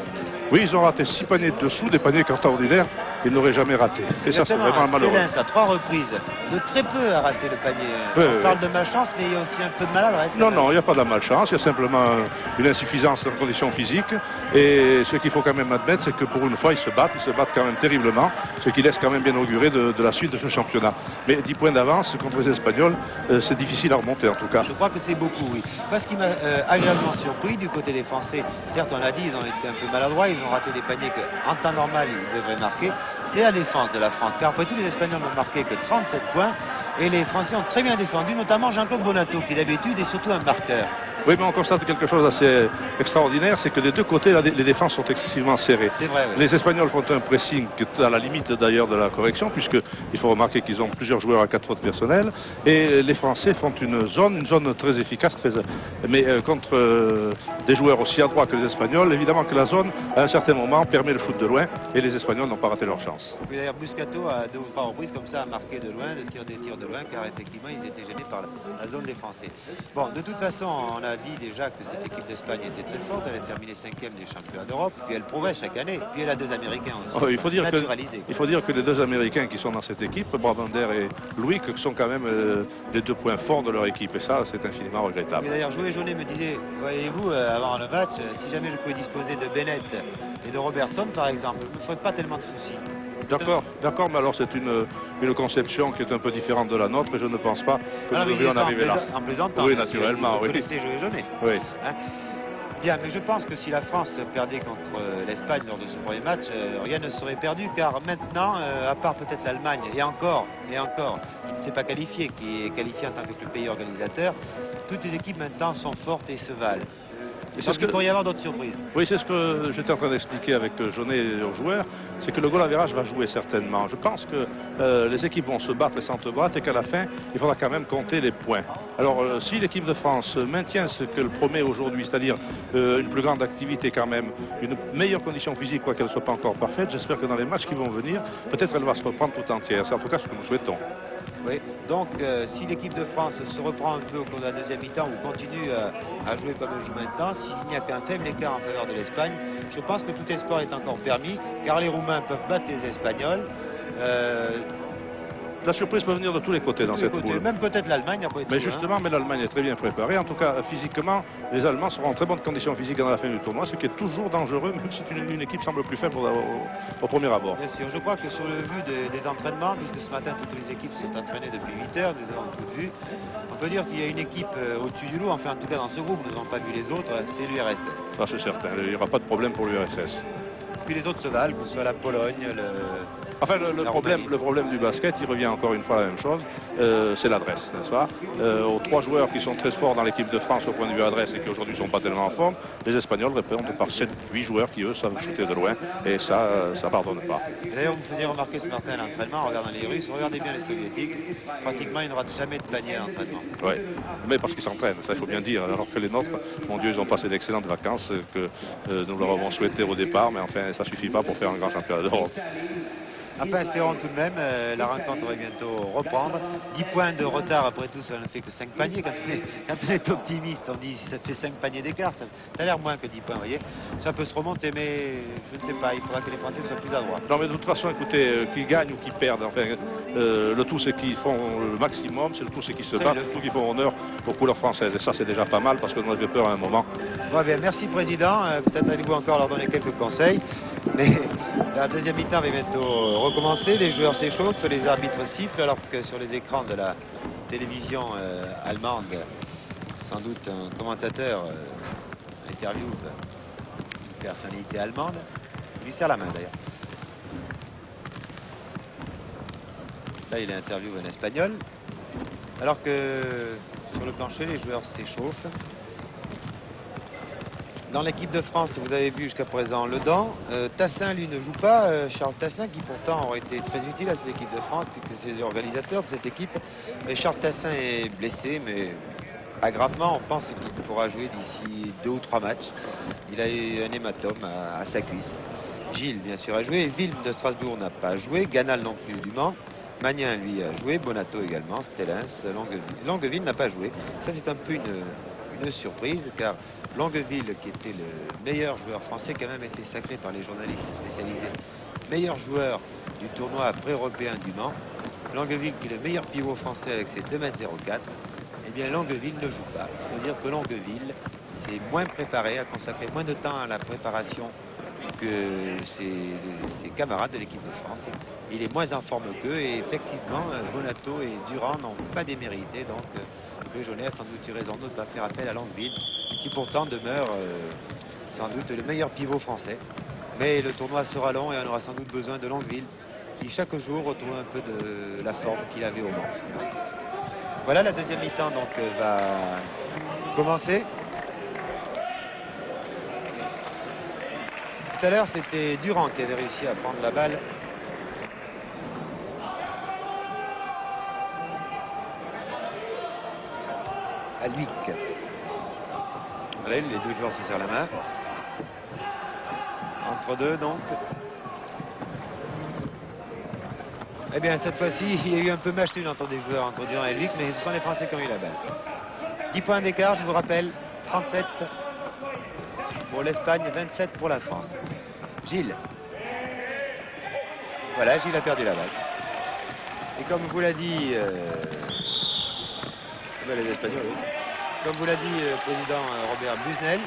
Oui, ils ont raté 6 paniers de dessous, des paniers qu'extraordinaire, ils n'auraient jamais raté. Et ça, c'est vraiment malheureux. À 3 reprises, de très peu à rater le panier. On parle de malchance, mais il y a aussi un peu de maladresse. Non, non, il n'y a pas de malchance, il y a simplement une insuffisance en conditions physiques. Et ce qu'il faut quand même admettre, c'est que pour une fois, ils se battent quand même terriblement, ce qui laisse quand même bien augurer de la suite de ce championnat. Mais 10 points d'avance contre les Espagnols, c'est difficile à remonter en tout cas. Je crois que c'est beaucoup, oui. Parce qu'il m'a agréablement surpris du côté des Français. Certes, on l'a dit, ils ont été un peu maladroits, ils ont raté des paniers qu'en temps normal, ils devraient marquer. C'est la défense de la France, car après tout, les Espagnols n'ont marqué que 37 points. Et les Français ont très bien défendu, notamment Jean-Claude Bonato, qui d'habitude est surtout un marqueur. Oui, mais on constate quelque chose d'assez extraordinaire, c'est que des 2 côtés, les défenses sont excessivement serrées. C'est vrai, oui. Les Espagnols font un pressing qui est à la limite d'ailleurs de la correction, puisqu'il faut remarquer qu'ils ont plusieurs joueurs à 4 fautes personnelles, et les Français font une zone très efficace, mais contre des joueurs aussi adroits que les Espagnols, évidemment que la zone, à un certain moment, permet le shoot de loin, et les Espagnols n'ont pas raté leur chance. Et puis d'ailleurs, Buscato, à 2 ou 3 reprises, comme ça, a marqué de loin, des tirs de loin, car effectivement, ils étaient gênés par la zone des Français. Bon, de toute façon, on a dit déjà que cette équipe d'Espagne était très forte, elle a terminé 5e des championnats d'Europe, puis elle progresse chaque année, puis elle a 2 Américains aussi. Il faut dire que les 2 Américains qui sont dans cette équipe, Brabander et Luik, sont quand même les 2 points forts de leur équipe, et ça, c'est infiniment regrettable. D'ailleurs, Joël Jaunet me disait, voyez-vous, avant le match, si jamais je pouvais disposer de Bennett et de Robertson, par exemple, je ne me ferais pas tellement de soucis. D'accord, mais alors c'est une conception qui est un peu différente de la nôtre, et je ne pense pas que nous devions en arriver là. En plaisantant, oui, naturellement, vous connaissez Joël Jaunet. Oui. Hein? Bien, mais je pense que si la France perdait contre l'Espagne lors de ce premier match, rien ne serait perdu, car maintenant, à part peut-être l'Allemagne, et encore, qui ne s'est pas qualifiée, qui est qualifiée en tant que pays organisateur, toutes les équipes maintenant sont fortes et se valent. Et Donc il pourrait y avoir d'autres surprises. Oui, c'est ce que j'étais en train d'expliquer avec Jaunet aux joueurs, c'est que le goal average va jouer certainement. Je pense que les équipes vont se battre et s'entrebattre et qu'à la fin, il faudra quand même compter les points. Alors si l'équipe de France maintient ce qu'elle promet aujourd'hui, c'est-à-dire une plus grande activité quand même, une meilleure condition physique, quoi qu'elle ne soit pas encore parfaite, j'espère que dans les matchs qui vont venir, peut-être elle va se reprendre tout entière. C'est en tout cas ce que nous souhaitons. Oui, donc si l'équipe de France se reprend un peu au cours de la deuxième mi-temps ou continue à jouer comme elle joue maintenant, s'il n'y a qu'un faible écart en faveur de l'Espagne, je pense que tout espoir est encore permis, car les Roumains peuvent battre les Espagnols. La surprise peut venir de tous les côtés dans cette poule. Même peut-être l'Allemagne après tout. Mais justement, mais l'Allemagne est très bien préparée. En tout cas, physiquement, les Allemands seront en très bonne condition physique dans la fin du tournoi, ce qui est toujours dangereux, même si une équipe semble plus faible au premier abord. Bien sûr, je crois que sur le vu des entraînements, puisque ce matin toutes les équipes sont entraînées depuis 8 heures, nous avons toutes vu, on peut dire qu'il y a une équipe au-dessus du lot, enfin en tout cas dans ce groupe, nous n'avons pas vu les autres, c'est l'URSS. Ça c'est certain, il n'y aura pas de problème pour l'URSS. Puis les autres se valent, que ce soit la Pologne, Enfin, le problème du basket, il revient encore une fois à la même chose, c'est l'adresse, n'est-ce pas? Aux trois joueurs qui sont très forts dans l'équipe de France au point de vue adresse et qui aujourd'hui ne sont pas tellement en forme, les Espagnols répondent par 7-8 joueurs qui, eux, savent shooter de loin, et ça pardonne pas. D'ailleurs, vous me faisiez remarquer ce matin à l'entraînement, en regardant les Russes, regardez bien les Soviétiques, pratiquement ils ne ratent jamais de panier à l'entraînement. Oui, mais parce qu'ils s'entraînent, ça il faut bien dire, alors que les nôtres, mon Dieu, ils ont passé d'excellentes vacances que nous leur avons souhaité au départ, mais enfin, ça ne suffit pas pour faire un grand championnat d'Europe. Enfin, espérons tout de même, la rencontre va bientôt reprendre. 10 points de retard, après tout, ça ne fait que 5 paniers. Quand on est optimiste, on dit si ça fait 5 paniers d'écart, ça a l'air moins que 10 points, vous voyez. Ça peut se remonter, mais je ne sais pas, il faudra que les Français soient plus adroits. Non, mais de toute façon, écoutez, qu'ils gagnent ou qu'ils perdent, enfin, le tout c'est qu'ils font le maximum, c'est le tout c'est qu'ils se battent, le tout qu'ils font honneur aux couleurs françaises. Et ça, c'est déjà pas mal parce que nous avions peur à un moment. Bon, bien, merci Président. Peut-être allez-vous encore leur donner quelques conseils. Mais la deuxième mi-temps va bientôt recommencer. Les joueurs s'échauffent, les arbitres sifflent, alors que sur les écrans de la télévision allemande, sans doute un commentateur interviewe une personnalité allemande. Il lui serre la main d'ailleurs. Là, il interviewe un espagnol. Alors que sur le plancher, les joueurs s'échauffent. Dans l'équipe de France, vous avez vu jusqu'à présent le Dent. Tassin, lui, ne joue pas. Charles Tassin, qui pourtant aurait été très utile à cette équipe de France, puisque c'est l'organisateur de cette équipe. Mais Charles Tassin est blessé, mais pas gravement. On pense qu'il pourra jouer d'ici 2 ou 3 matchs. Il a eu un hématome à sa cuisse. Gilles, bien sûr, a joué. Wilm de Strasbourg n'a pas joué. Ganal non plus du Mans. Magnin, lui, a joué. Bonato également. Stellens, Longueville n'a pas joué. Ça, c'est un peu une surprise, car Longueville, qui était le meilleur joueur français, quand même été sacré par les journalistes spécialisés meilleur joueur du tournoi après-européen du Mans. Longueville, qui est le meilleur pivot français avec ses 2,04 m, eh bien Longueville ne joue pas. Il faut dire que Longueville s'est moins préparé, a consacré moins de temps à la préparation que ses camarades de l'équipe de France. Il est moins en forme qu'eux et effectivement, Bonato et Durand n'ont pas démérité. Donc, le Jaunet a sans doute eu raison de ne pas faire appel à Longueville, qui pourtant demeure sans doute le meilleur pivot français. Mais le tournoi sera long et on aura sans doute besoin de Longueville, qui chaque jour retrouve un peu de la forme qu'il avait au Mans. Voilà, la deuxième mi-temps donc va commencer. Tout à l'heure, c'était Durand qui avait réussi à prendre la balle. À Luic. Voilà, les deux joueurs se serrent la main. Entre deux, donc. Eh bien, cette fois-ci, il y a eu un peu match nul entre des joueurs, entre Durand et Luic, mais ce sont les Français qui ont eu la balle. 10 points d'écart, je vous rappelle, 37 pour l'Espagne, 27 pour la France. Gilles. Voilà, Gilles a perdu la balle. Et comme vous l'a dit... les Espagnols aussi. Comme vous l'a dit le président Robert Busnel,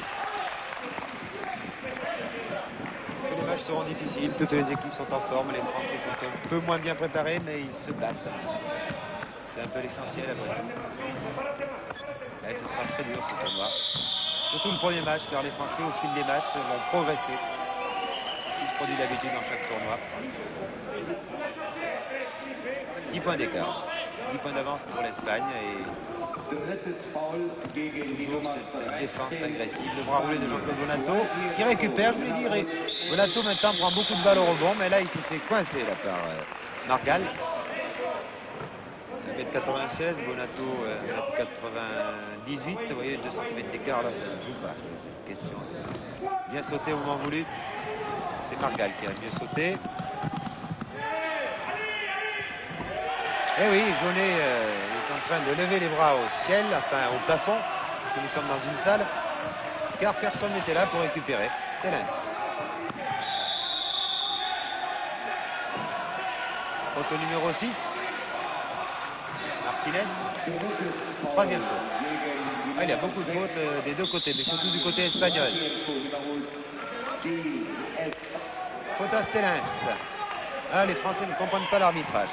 les matchs seront difficiles, toutes les équipes sont en forme, les Français sont un peu moins bien préparés, mais ils se battent. C'est un peu l'essentiel après tout. Et ce sera très dur ce tournoi. Surtout le premier match, car les Français au fil des matchs vont progresser. C'est ce qui se produit d'habitude dans chaque tournoi. 10 points d'écart. 10 points d'avance pour l'Espagne et toujours cette défense agressive. Le bras roulé de Jean-Claude Bonato qui récupère, je vous l'ai dit. Bonato maintenant prend beaucoup de balles au rebond, mais là il s'est fait coincer là, par Margal. 1m96, Bonato 1m98. Vous voyez, 2 cm d'écart là, ça ne joue pas. Ça va être une question de bien sauter au moment voulu. C'est Margal qui a mieux sauté. Et oui, Jaunet est en train de lever les bras au ciel, enfin au plafond, parce que nous sommes dans une salle, car personne n'était là pour récupérer. Stellens. Faute au numéro 6. Martinez. Troisième faute. Ah, il y a beaucoup de fautes des deux côtés, mais surtout du côté espagnol. Faute à Stellens. Ah, les Français ne comprennent pas l'arbitrage.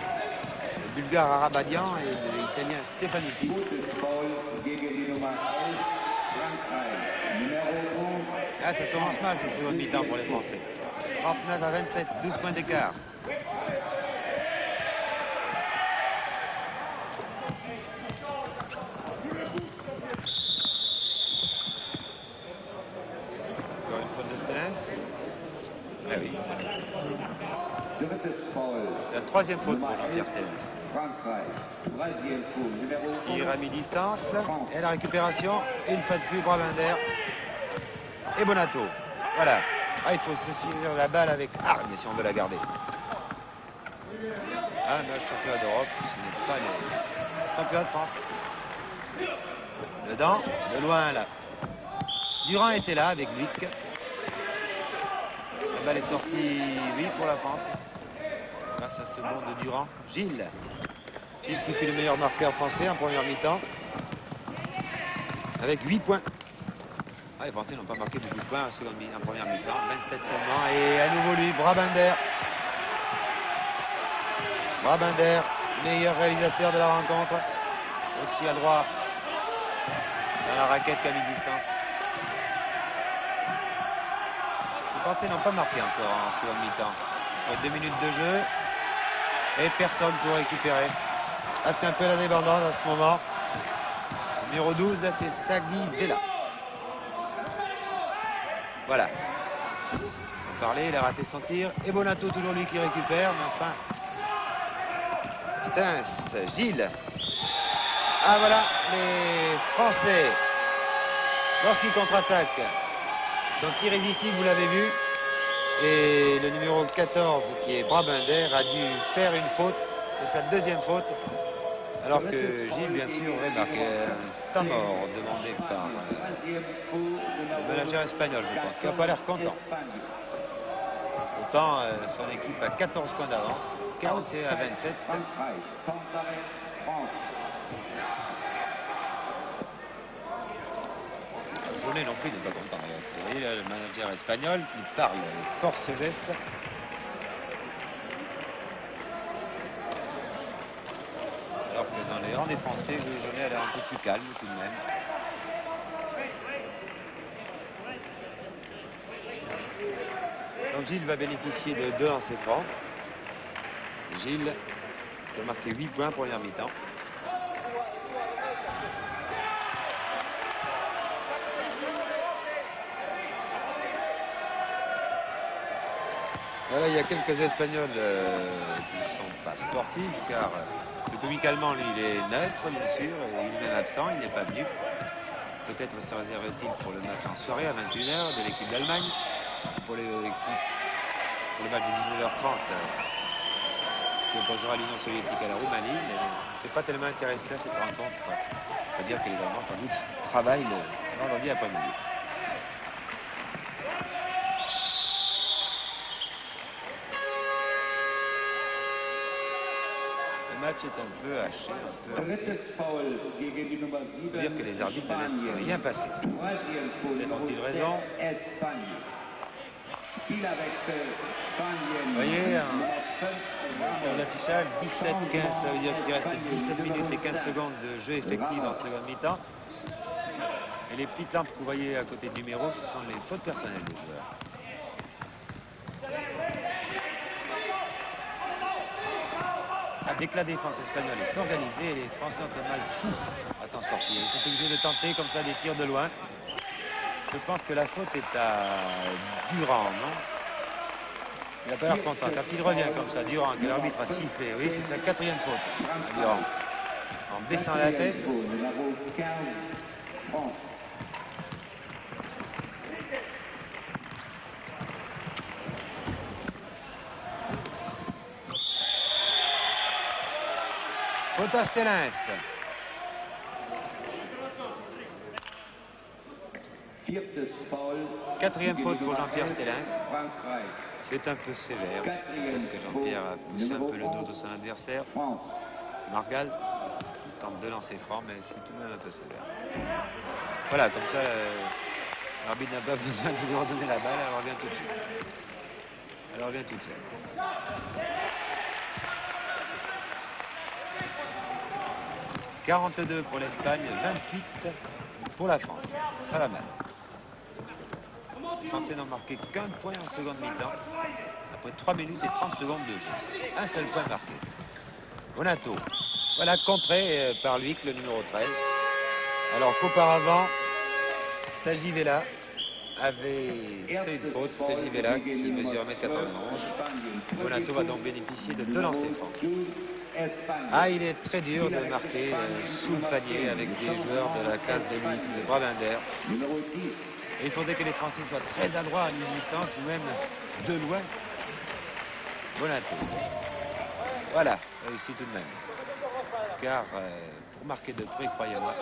Le Bulgare Arabadian et l'Italien Stefaniti. Ah, ça commence mal cette seconde mi-temps pour les Français. 39 à 27, 12 points d'écart. Encore une faute de Stellens. Ah oui. La troisième faute pour Jean-Pierre Stellens. Tir à mi-distance. Et la récupération. Une fois de plus, Brabander. Et Bonato. Voilà. Ah, il faut se saisir la balle avec hargne si on veut la garder. Ah, mais le championnat d'Europe, ce n'est pas le championnat de France. Dedans, de loin là. Durand était là avec Luc. La balle est sortie, oui, pour la France. Grâce à ce bond de Durand. Gilles. Gilles qui fut le meilleur marqueur français en première mi-temps. Avec 8 points. Ah, les Français n'ont pas marqué beaucoup de points en première mi-temps. 27 seulement. Et à nouveau lui, Brabander. Brabander, meilleur réalisateur de la rencontre. Aussi à droit dans la raquette qu'à mi-distance. Les Français n'ont pas marqué encore en seconde mi-temps. 2 minutes de jeu. Et personne pour récupérer. Ah, c'est un peu la débandade à ce moment. Numéro 12, là c'est Sagui Vela. Voilà. On parlait, il a raté son tir. Et Bonato, toujours lui qui récupère, mais enfin. Stellens, Gilles. Ah voilà, les Français, lorsqu'ils contre-attaquent, sont irrésistibles, vous l'avez vu. Et le numéro 14, qui est Brabander, a dû faire une faute. C'est sa deuxième faute. Alors que Gilles, bien sûr, aurait marqué un temps mort demandé par le manager espagnol, je pense, qui n'a pas l'air content. Pourtant, son équipe a 14 points d'avance, 41 à 27. Jaunet non plus n'est pas content. Vous voyez là, le manager espagnol qui parle force geste. Alors que dans les rangs des Français, Jaunet a l'air un peu plus calme tout de même. Donc Gilles va bénéficier de 2 lancers francs. Gilles qui a marqué 8 points première mi-temps. Voilà, il y a quelques Espagnols qui ne sont pas sportifs, car le public allemand, lui, il est neutre, bien sûr, et il est même absent, il n'est pas venu. Peut-être se réserve-t-il pour le match en soirée à 21h de l'équipe d'Allemagne, pour le match de 19h30 qui opposera l'Union soviétique à la Roumanie, mais je ne suis pas tellement intéressé à cette rencontre. Il faut dire que les Allemands, sans doute, travaillent le vendredi après-midi. Le match est un peu haché, un peu heurté. Il faut dire que les arbitres ne laissent rien passer. Peut-être ont-ils raison. Vous voyez, dans l'affichage, 17-15, ça veut dire qu'il reste 17 minutes et 15 secondes de jeu effectif en seconde mi-temps. Et les petites lampes que vous voyez à côté du numéro, ce sont les fautes personnelles des joueurs. dès que la défense espagnole est organisée, les Français ont un mal fou à s'en sortir. Ils sont obligés de tenter comme ça des tirs de loin. Je pense que la faute est à Durand, non? Il n'a pas l'air content. Quand il revient comme ça, Durand, que l'arbitre a sifflé, oui, c'est sa 4e faute à Durand. En baissant la tête. Faute à Stellens. Quatrième faute pour Jean-Pierre Stellens. C'est un peu sévère. Peut-être que Jean-Pierre a poussé un peu le dos de son adversaire. Margal tente de lancer franc, mais c'est tout de même un peu sévère. Voilà, comme ça, l'arbitre n'a pas besoin de lui redonner la balle, elle revient tout de suite. Elle revient toute seule. « 42 pour l'Espagne, 28 pour la France. » Ça va mal. Les Français n'ont marqué qu'un point en seconde mi-temps, après 3 minutes et 30 secondes de jeu. Un seul point marqué. Bonato. Voilà, contré par Luic, le numéro 13. Alors qu'auparavant, Sajivela avait fait une faute. Sajivela qui mesure 1m91. Bonato va donc bénéficier de 2 lancers francs. Ah, il est très dur de marquer sous le panier avec des joueurs de la classe de Luic, de Brabander. Et il faudrait que les Français soient très adroits à mi-distance ou même de loin. Bonato. Voilà, réussi tout de même. Car pour marquer de près, croyez-moi,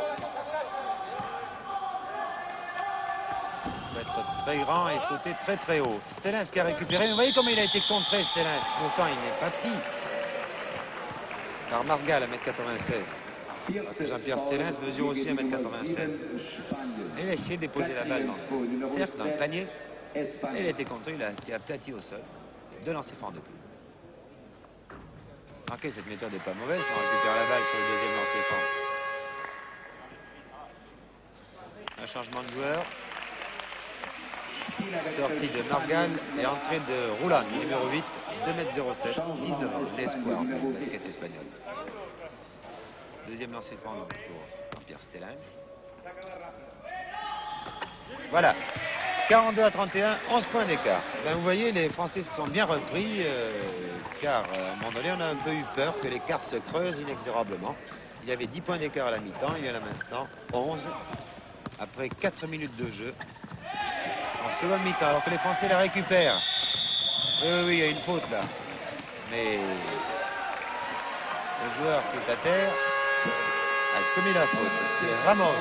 il faut être très grand et sauter très très haut. Stellens qui a récupéré. Vous voyez comment il a été contré, Stellens. Pourtant, il n'est pas petit. Par Margal, 1m96. Jean-Pierre Stellens mesure aussi 1m96. Et il a essayé de déposer la balle certes dans le panier. Et il a été contré, il a été aplati au sol. 2 lancers francs de plus. Remarquez, cette méthode n'est pas mauvaise, on récupère la balle sur le deuxième lancer franc. Un changement de joueur. Sortie de Margal et entrée de Roulan, numéro 8, 2m07, 19 ans, l'espoir du basket espagnol. Deuxième lancer franc pour Jean-Pierre Stellens. Voilà, 42 à 31, 11 points d'écart. Ben, vous voyez, les Français se sont bien repris, car à un moment donné, on a un peu eu peur que l'écart se creuse inexorablement. Il y avait 10 points d'écart à la mi-temps, il y en a maintenant 11, après 4 minutes de jeu. En seconde mi-temps, alors que les Français la récupèrent. Oui, il y a une faute là. Mais le joueur qui est à terre a commis la faute. C'est Ramos.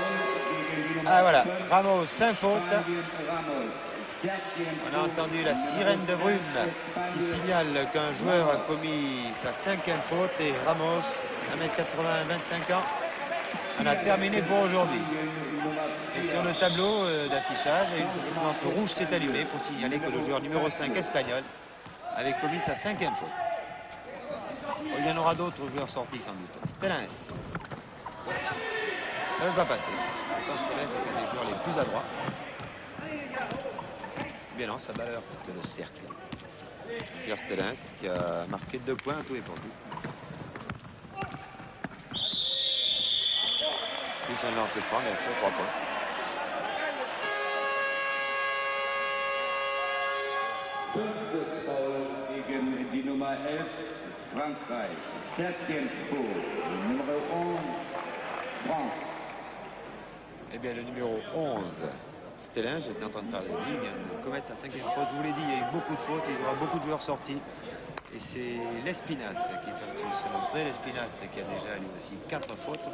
Ah voilà, Ramos, 5 fautes. On a entendu la sirène de brume qui signale qu'un joueur a commis sa 5e faute. Et Ramos, 1m80, 25 ans, on a terminé pour aujourd'hui. Et sur le tableau d'affichage, une petite lampe rouge s'est allumée pour signaler que le joueur numéro 5 espagnol avait commis sa 5e faute. Il y en aura d'autres joueurs sortis sans doute. Stellens. Ça ne veut pas passer. Pourtant, Stellens était un des joueurs les plus adroits. Bien non, ça bat l'heure de le cercle. Pierre Stellens qui a marqué 2 points à tout et pour tout. Plus un lancer franc, bien sûr, 3 points. Gegen die Nummer 11, Frankreich. 7e faute, numéro 11, France. Eh bien, le numéro 11, Stellens, j'étais en train de parler de lui, il vient de commettre sa 5e faute. Je vous l'ai dit, il y a eu beaucoup de fautes, il y aura beaucoup de joueurs sortis. Et c'est Lespinasse qui va se montrer. Lespinasse qui a déjà lui aussi 4 fautes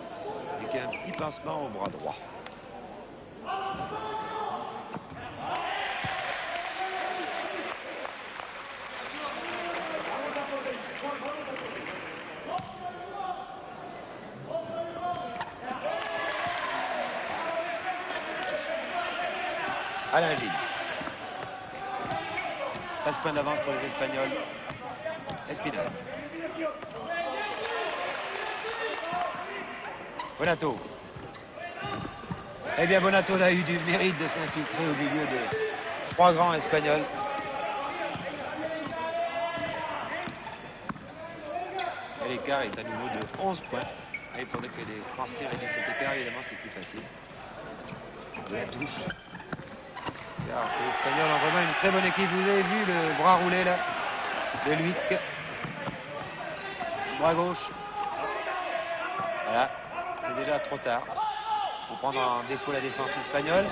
et qui a un petit pincement au bras droit. Alain Gilles. 13 points d'avance pour les Espagnols. Espinasse. Bonato. Eh bien, Bonato a eu du mérite de s'infiltrer au milieu de 3 grands Espagnols. Et l'écart est à nouveau de 11 points. Et il faudrait que les Français réduisent cet écart, évidemment c'est plus facile. De la touche. Car ces Espagnols ont vraiment une très bonne équipe. Vous avez vu le bras roulé là de Luiz. Bras gauche. Voilà, c'est déjà trop tard. Il faut prendre en défaut la défense espagnole.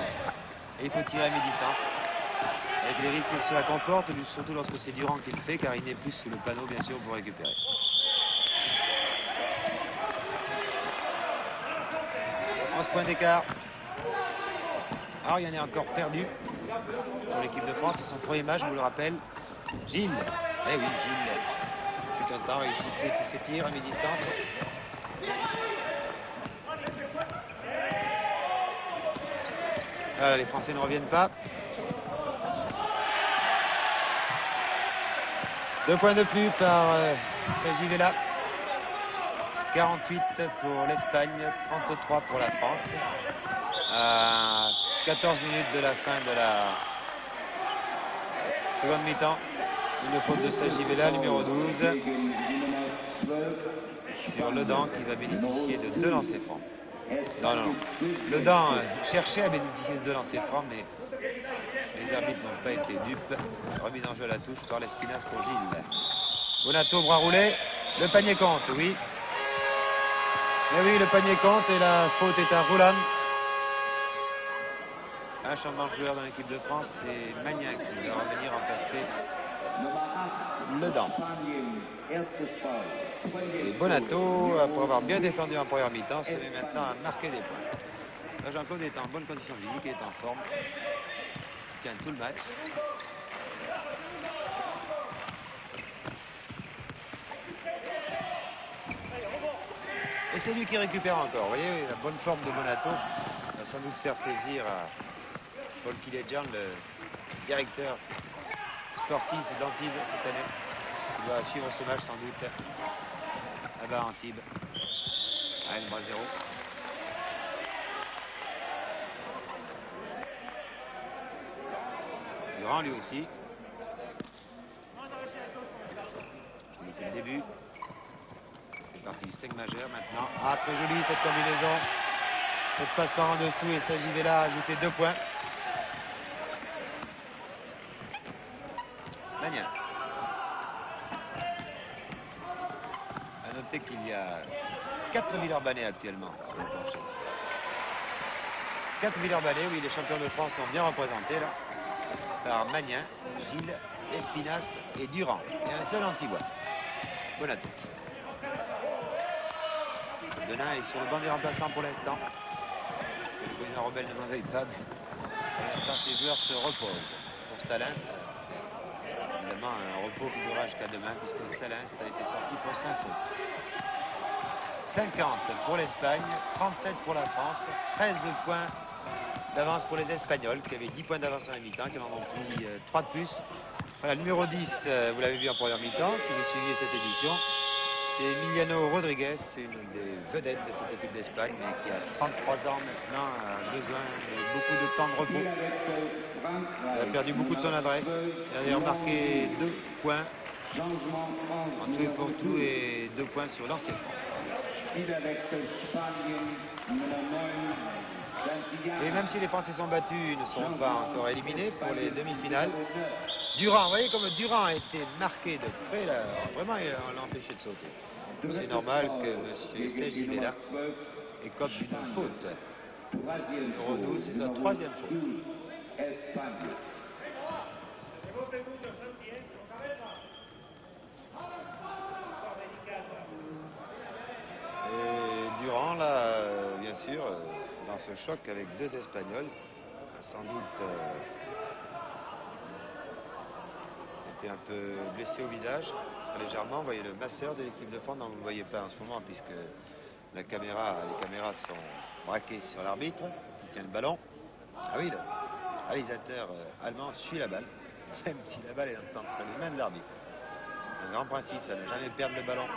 Et il faut tirer à mi-distance. Avec les risques que cela comporte, surtout lorsque c'est Durand qui le fait, car il n'est plus sous le panneau, bien sûr, pour récupérer. Ce point d'écart. Alors il y en est encore perdu pour l'équipe de France. C'est son premier match, je vous le rappelle. Gilles. Eh oui, Gilles. Fut un temps réussissait tous ses tirs à mi-distance. Voilà, les Français ne reviennent pas. 2 points de plus par Sergi Vela. 48 pour l'Espagne, 33 pour la France. À 14 minutes de la fin de la seconde mi-temps. Une faute de Sergi Vela, numéro 12. Sur Ledan qui va bénéficier de 2 lancers francs. Non. Ledan cherchait à bénéficier de 2 lancers francs, mais les arbitres n'ont pas été dupes. Remise en jeu à la touche par l'Espinasse pour Gilles. Bonato, bras roulé. Le panier compte, oui. Mais oui, le panier compte et la faute est à Roland. Un changement de joueur dans l'équipe de France, c'est Magnin qui va revenir remplacer Ledan. Et Bonato, après avoir bien défendu en première mi-temps, se met maintenant à marquer des points. Jean-Claude est en bonne condition physique, il est en forme. Il tient tout le match. Et c'est lui qui récupère encore. Vous voyez, la bonne forme de Bonato va sans doute faire plaisir à Paul Kiledjan, le directeur sportif d'Antibes cette année. Il va suivre ce match sans doute là-bas à Antibes. À 1-0. Durand lui aussi. Il était le début. C'est parti du 5 majeur maintenant. Ah, très jolie cette combinaison. Cette passe par en dessous et Sergi Vela a ajouté 2 points. Magnin. A noter qu'il y a 4 Villeurbanais actuellement sur le plancher. 4 Villeurbanais, oui, les champions de France sont bien représentés là. Par Magnin, Gilles, Espinasse et Durand. Et un seul Antibois. Bonato. Denain est sur le banc des remplaçants pour l'instant. Le président Robel ne m'en veuille pas, mais pour l'instant ces joueurs se reposent. Pour Stalins, c'est évidemment un repos qui durera jusqu'à demain, puisque Stalins a été sorti pour 5 fautes. 50 pour l'Espagne, 37 pour la France, 13 points d'avance pour les Espagnols, qui avaient 10 points d'avance en la mi-temps, qui en ont pris 3 de plus. Voilà, le numéro 10, vous l'avez vu en première mi-temps, si vous suiviez cette édition. C'est Emiliano Rodriguez, une des vedettes de cette équipe d'Espagne, mais qui a 33 ans maintenant, a besoin de beaucoup de temps de repos. Il a perdu beaucoup de son adresse. Il a d'ailleurs marqué 2 points en tout et pour tout et 2 points sur lancer franc. Et même si les Français sont battus, ils ne sont pas encore éliminés pour les demi-finales. Durand, vous voyez comme Durand a été marqué de près, là, vraiment on l'a empêché de sauter. C'est normal que M. Sergi Vela écope d'une faute. Numéro 12, c'est sa 3e faute. Et Durand, là, bien sûr, dans ce choc avec 2 Espagnols, a sans doute été un peu blessé au visage, très légèrement. Vous voyez le masseur de l'équipe de France, non, vous ne le voyez pas en ce moment puisque les caméras sont braquées sur l'arbitre qui tient le ballon. Ah oui, le réalisateur allemand suit la balle, même si la balle est entre les mains de l'arbitre. C'est un grand principe, ça, ne jamais perdre le ballon.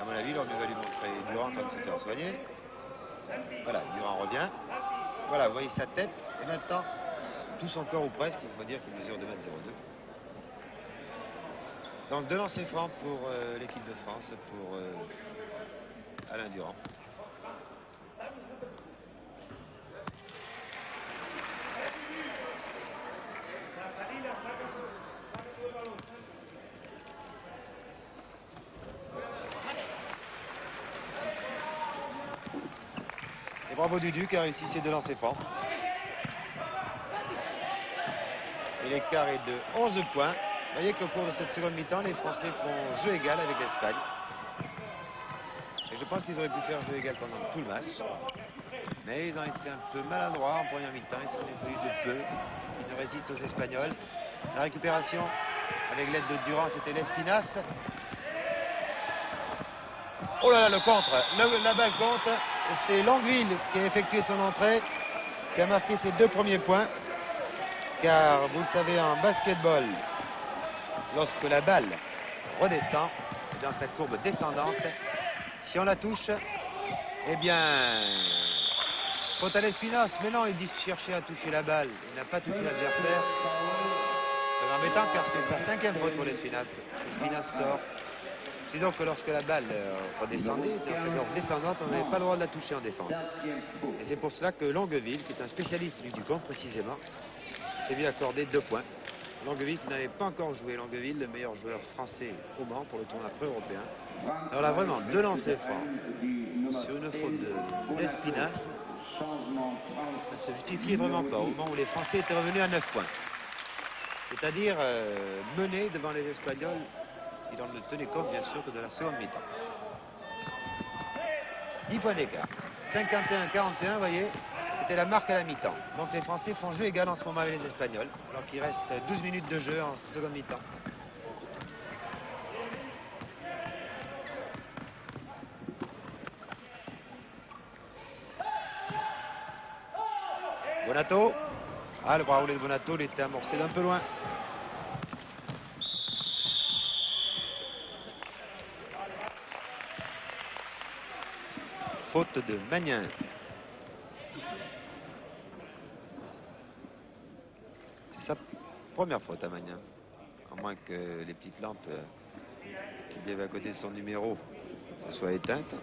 À mon avis, il aurait mieux valu montrer Durand en train de se faire soigner. Voilà, Durand revient. Voilà, vous voyez sa tête. Et maintenant, tout son corps ou presque, il faut dire qu'il mesure 2,02 m. Donc 2 lancers francs pour l'équipe de France, pour Alain Durand. Et bravo Dudu qui a réussi ses 2 lancers francs. Et l'écart est de 11 points. Vous voyez qu'au cours de cette seconde mi-temps, les Français font jeu égal avec l'Espagne. Et je pense qu'ils auraient pu faire jeu égal pendant tout le match. Mais ils ont été un peu maladroits en première mi-temps. Ils s'en est fallu de peu. Ils ne résistent aux Espagnols. La récupération avec l'aide de Durand, c'était l'Espinasse. Oh là là, le contre. La balle compte. C'est Longueville qui a effectué son entrée, qui a marqué ses 2 premiers points. Car vous le savez, en basketball, lorsque la balle redescend dans sa courbe descendante, si on la touche, eh bien, faute à l'Espinasse. Mais non, il dit chercher à toucher la balle. Il n'a pas touché l'adversaire. C'est embêtant car c'est sa 5e faute pour l'Espinasse. L'Espinasse sort. Disons que lorsque la balle redescendait, dans sa courbe descendante, on n'avait pas le droit de la toucher en défense. Et c'est pour cela que Longueville, qui est un spécialiste du compte précisément, s'est vu accorder 2 points. Longueville qui n'avait pas encore joué. Longueville, le meilleur joueur français au Mans pour le tournoi pré-européen. Alors là, vraiment, 2 lancers francs sur une faute de l'Espinasse. Ça se justifiait vraiment pas au moment où les Français étaient revenus à 9 points. C'est-à-dire menés devant les Espagnols. Il en ne tenait compte, bien sûr, que de la seconde mi-temps. 10 points d'écart. 51-41, vous voyez, c'était la marque à la mi-temps. Donc les Français font jeu égal en ce moment avec les Espagnols, alors qu'il reste 12 minutes de jeu en seconde mi-temps. Bonato. Ah, le bras roulé de Bonato, il était amorcé d'un peu loin. Faute de Magnin. C'est sa première faute à Magnin. À moins que les petites lampes qu'il y avait à côté de son numéro soient éteintes.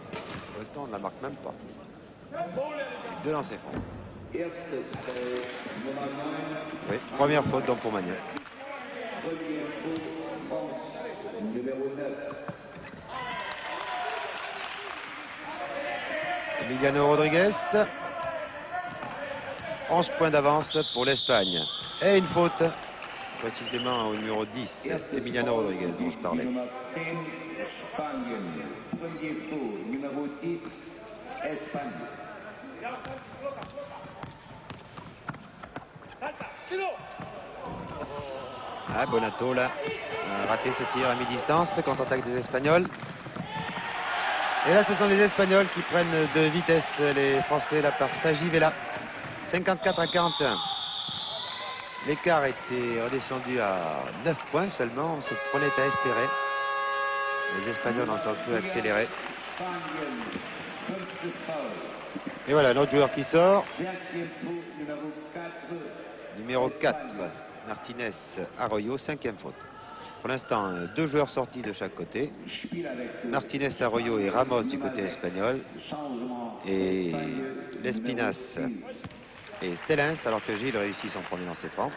Le temps, on ne la marque même pas. Et 2 lancers francs. Oui, première faute donc pour Magnin. Emiliano Rodriguez. 11 points d'avance pour l'Espagne. Et une faute, précisément au numéro 10, Emiliano Rodriguez, dont je parlais. Ah, Bonato, là, a raté ce tir à mi-distance, contre-attaque des Espagnols. Et là, ce sont les Espagnols qui prennent de vitesse les Français, là, par Sajivela. 54-41. L'écart était redescendu à 9 points seulement. On se prenait à espérer. Les Espagnols ont un peu accéléré. Et voilà, notre joueur qui sort. Numéro 4, Martinez Arroyo, 5e faute. Pour l'instant, 2 joueurs sortis de chaque côté. Martinez Arroyo et Ramos du côté espagnol. Et l'Espinasse et Stellens, alors que Gilles réussit son premier lancer franc.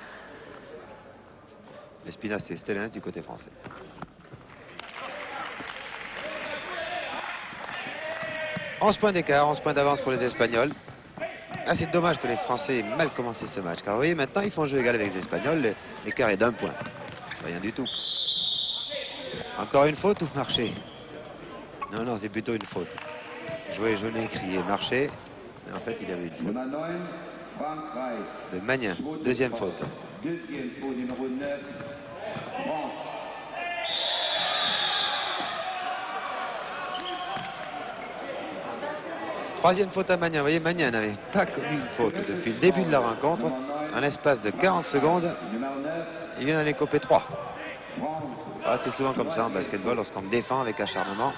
L'Espinasse et Stellens du côté français. « 11 points d'écart, 11 points d'avance pour les Espagnols. » Ah, c'est dommage que les Français aient mal commencé ce match. Car vous voyez, maintenant, ils font jeu égal avec les Espagnols. L'écart est d'1 point. Rien du tout. Encore une faute ou marché? Non, non, c'est plutôt une faute. Jouer jauné, crier marché. Mais en fait, il y avait une faute. De Magnin, 2e faute. Troisième faute à Magnin. Vous voyez, Magnin n'avait pas commis une faute depuis le début de la rencontre. En l'espace de 40 secondes, il vient d'en écoper 3. Ah, c'est souvent comme ça en basketball, lorsqu'on défend avec acharnement.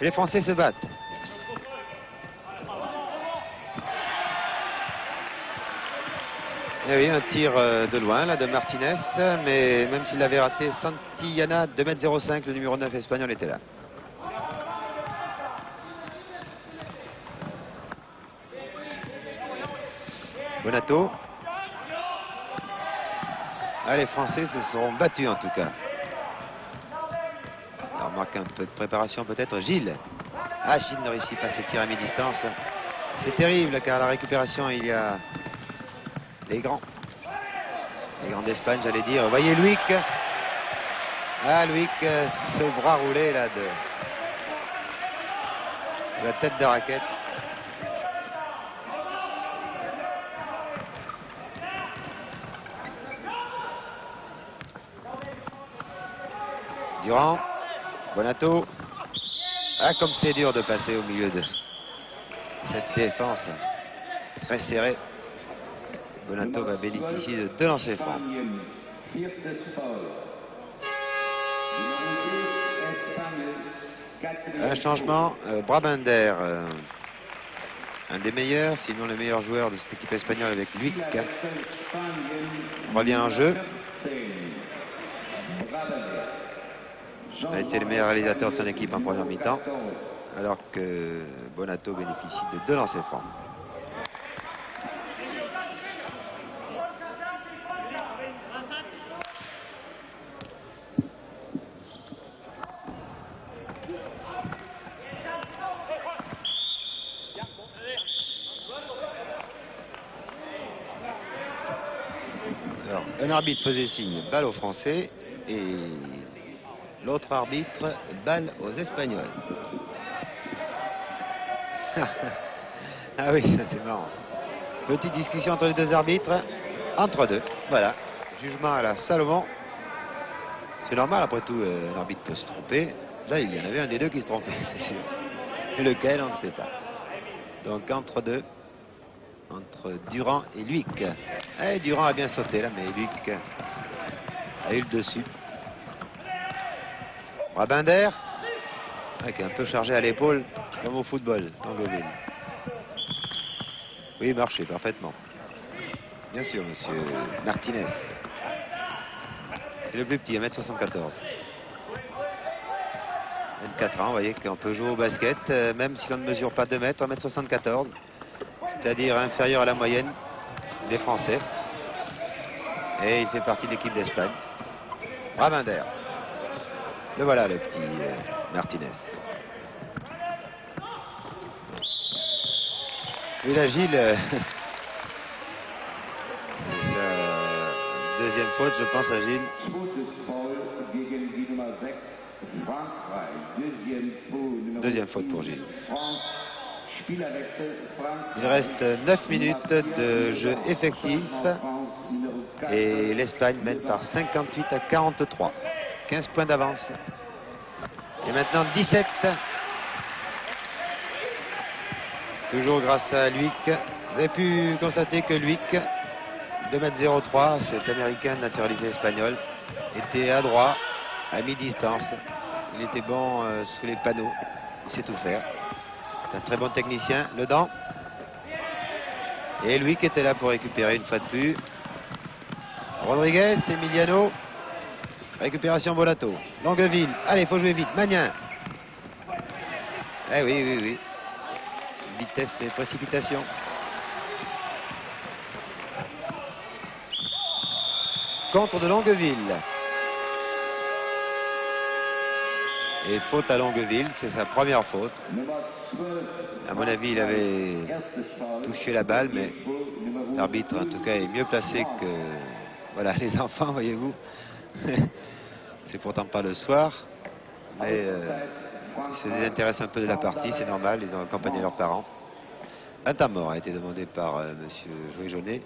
Et les Français se battent. Et oui, un tir de loin là de Martinez, mais même s'il l'avait raté, Santillana, 2,05 m, le numéro 9 espagnol était là. Bonato. Ah, les Français se seront battus en tout cas. On remarque un peu de préparation peut-être. Gilles. Ah, Gilles ne réussit pas ses tirs à mi-distance. C'est terrible car à la récupération il y a les grands. Les grands d'Espagne, j'allais dire. Vous voyez Luic. Ah, Luic, ce bras roulé là de la tête de raquette. Durand, Bonato. Ah, comme c'est dur de passer au milieu de cette défense très serrée. Bonato va bénéficier de 2 lancers francs. Un changement, Brabander, un des meilleurs, sinon le meilleur joueur de cette équipe espagnole avec Luic, revient en jeu. Il a été le meilleur réalisateur de son équipe en première mi-temps, alors que Bonato bénéficie de 2 lancers francs. Alors, un arbitre faisait signe balle aux Français et l'autre arbitre balle aux Espagnols. Ah oui, ça c'est marrant. Petite discussion entre les deux arbitres. Entre deux, voilà. Jugement à la Salomon. C'est normal, après tout, un arbitre peut se tromper. Là, il y en avait un des deux qui se trompait, c'est sûr. Et lequel, on ne sait pas. Donc entre deux, entre Durand et Luic. Eh, Durand a bien sauté là, mais Luic a eu le dessus. Brabander, qui est un peu chargé à l'épaule, comme au football, Longueville. Oui, il marchait parfaitement. Bien sûr, monsieur Martinez. C'est le plus petit, 1,74 m. 24 ans, vous voyez qu'on peut jouer au basket, même si on ne mesure pas 2 mètres, 1,74 m. C'est-à-dire inférieur à la moyenne des Français. Et il fait partie de l'équipe d'Espagne. Brabander. Le voilà, le petit Martinez. Oui, là, Gilles, c'est sa deuxième faute, je pense, à Gilles. Deuxième faute pour Gilles. Il reste 9 minutes de jeu effectif et l'Espagne mène par 58 à 43. 15 points d'avance. Et maintenant 17. Toujours grâce à Luic. Vous avez pu constater que Luic, 2,03 m, cet américain naturalisé espagnol, était adroit à mi-distance. Il était bon sous les panneaux. Il sait tout faire. C'est un très bon technicien. Le dent. Et Luic était là pour récupérer une fois de plus. Rodriguez, Emiliano. Récupération Bonato. Longueville. Allez, il faut jouer vite. Magnin. Eh oui, oui, oui. Vitesse et précipitation. Contre de Longueville. Et faute à Longueville, c'est sa première faute. À mon avis, il avait touché la balle, mais l'arbitre, en tout cas, est mieux placé que... Voilà, les enfants, voyez-vous. C'est pourtant pas le soir, mais ils se désintéressent un peu de la partie, c'est normal, ils ont accompagné leurs parents. Un temps mort a été demandé par monsieur Joël Jaunet,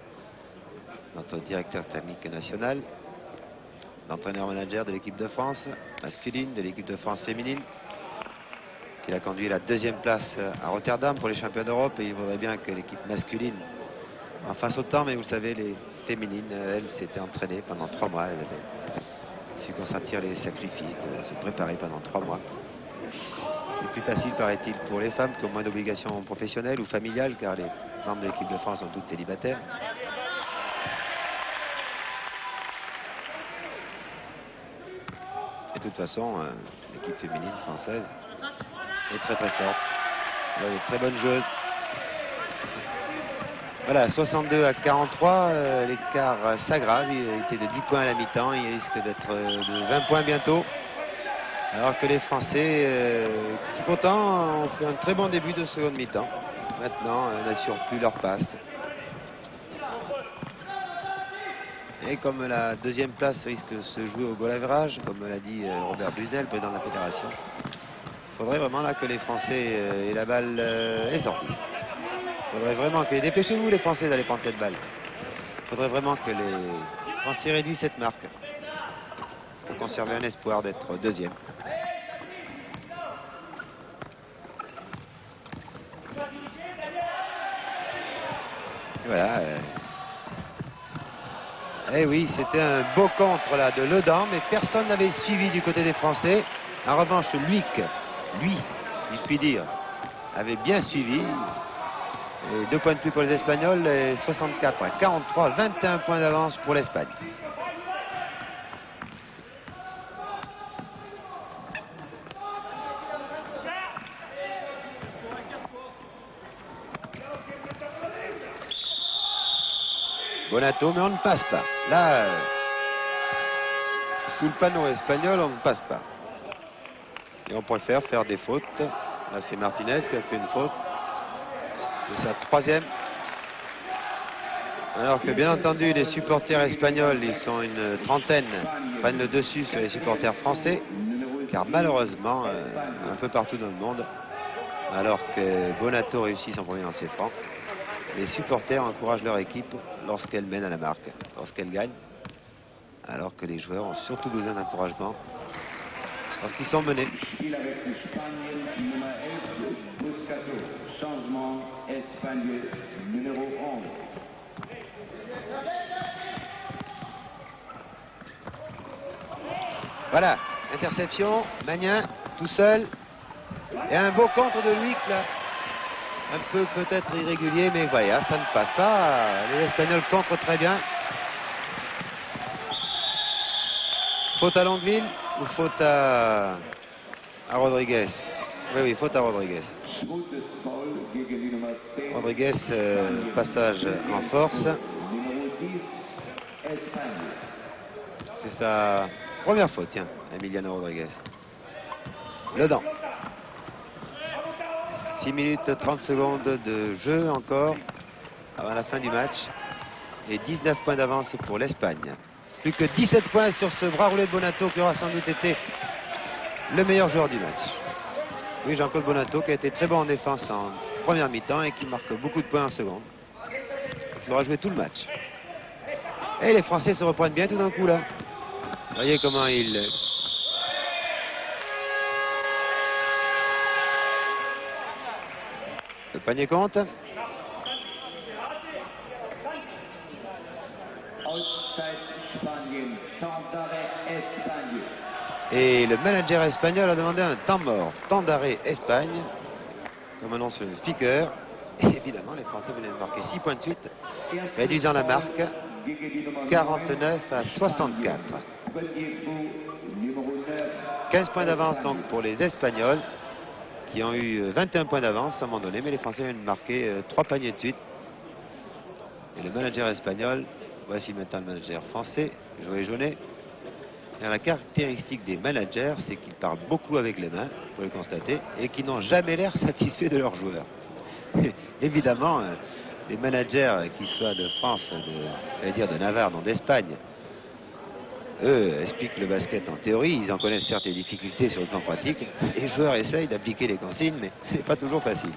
notre directeur technique national, l'entraîneur-manager de l'équipe de France masculine, de l'équipe de France féminine, qui l'a conduit à la 2e place à Rotterdam pour les champions d'Europe, et il voudrait bien que l'équipe masculine en fasse autant, mais vous savez, les féminines, elles s'étaient entraînées pendant 3 mois, elles avaient su consentir les sacrifices, de se préparer pendant 3 mois. C'est plus facile, paraît-il, pour les femmes qui ont moins d'obligations professionnelles ou familiales, car les membres de l'équipe de France sont toutes célibataires. toute façon, l'équipe féminine française est très très forte. Elle a de très bonnes joueuses. Voilà, 62 à 43, l'écart s'aggrave. Il était de 10 points à la mi-temps. Il risque d'être de 20 points bientôt. Alors que les Français, tout contents, ont fait un très bon début de seconde mi-temps. Maintenant, n'assurent plus leur passe. Et comme la deuxième place risque de se jouer au goal average, comme l'a dit Robert Busnel, président de la fédération, il faudrait vraiment là que les Français aient la balle est sortie. Il faudrait vraiment que... Dépêchez-vous les Français d'aller prendre cette balle. Il faudrait vraiment que les Français réduisent cette marque pour conserver un espoir d'être deuxième. Voilà. Eh oui, c'était un beau contre là de Ledan, mais personne n'avait suivi du côté des Français. En revanche, lui, je puis dire, avait bien suivi. Et 2 points de plus pour les Espagnols, et 64 à 43, 21 points d'avance pour l'Espagne. Bonato, mais on ne passe pas. Là, sous le panneau espagnol, on ne passe pas. Et on préfère faire des fautes. Là, c'est Martinez qui a fait une faute. C'est sa troisième. Alors que, bien entendu, les supporters espagnols, ils sont une trentaine, prennent le dessus sur les supporters français. Car malheureusement, un peu partout dans le monde, alors que Bonato réussit son premier lancer franc, les supporters encouragent leur équipe lorsqu'elle mène à la marque, lorsqu'elle gagne, alors que les joueurs ont surtout besoin d'encouragement lorsqu'ils sont menés. Changement espagnol numéro 11. Voilà, interception, Magnin tout seul, et un beau contre de Luic là. Un peu peut-être irrégulier, mais voilà, ça ne passe pas. Les Espagnols contrent très bien. Faute à Longueville ou faute à Rodriguez? Oui, faute à Rodriguez. Rodriguez, passage en force. C'est sa première faute, tiens, Emiliano Rodriguez. Ledan. 6 minutes 30 secondes de jeu encore avant la fin du match. Et 19 points d'avance pour l'Espagne. Plus que 17 points sur ce bras roulé de Bonato qui aura sans doute été le meilleur joueur du match. Oui, Jean-Claude Bonato qui a été très bon en défense en première mi-temps et qui marque beaucoup de points en seconde. Qui aura joué tout le match. Et les Français se reprennent bien tout d'un coup là. Vous voyez comment ils... Le panier compte. Et le manager espagnol a demandé un temps mort. Temps d'arrêt Espagne. Comme annonce le speaker. Et évidemment, les Français venaient de marquer 6 points de suite, réduisant la marque 49 à 64. 15 points d'avance donc pour les Espagnols, qui ont eu 21 points d'avance à un moment donné, mais les Français viennent de marquer 3 paniers de suite. Et le manager espagnol, voici maintenant le manager français, Joël Jaunet. Et la caractéristique des managers, c'est qu'ils parlent beaucoup avec les mains, pour le constater, et qu'ils n'ont jamais l'air satisfaits de leurs joueurs. Évidemment, les managers, qu'ils soient de France, de Navarre, non d'Espagne, eux expliquent le basket en théorie, ils en connaissent certes les difficultés sur le plan pratique. Les joueurs essayent d'appliquer les consignes, mais ce n'est pas toujours facile.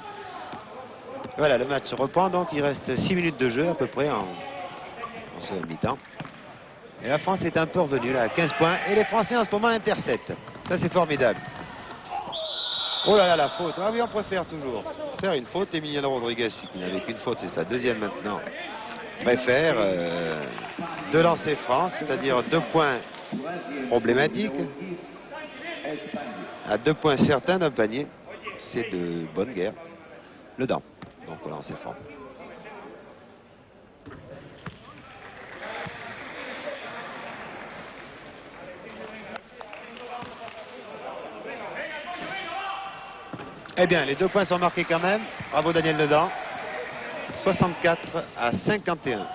Voilà, le match reprend, donc il reste 6 minutes de jeu à peu près en seconde mi-temps. Et la France est un peu revenue là à 15 points, et les Français en ce moment interceptent. Ça c'est formidable. Oh là là, la faute. Ah oui, on préfère toujours faire une faute. Emiliano Rodriguez, celui qui n'avait qu'une faute, c'est sa deuxième maintenant, préfère 2 lancers francs, c'est-à-dire 2 points problématiques, à 2 points certains d'un panier. C'est de bonne guerre. Ledan, donc au lancer franc. Eh bien, les 2 points sont marqués quand même. Bravo Daniel Ledan. 64 à 51.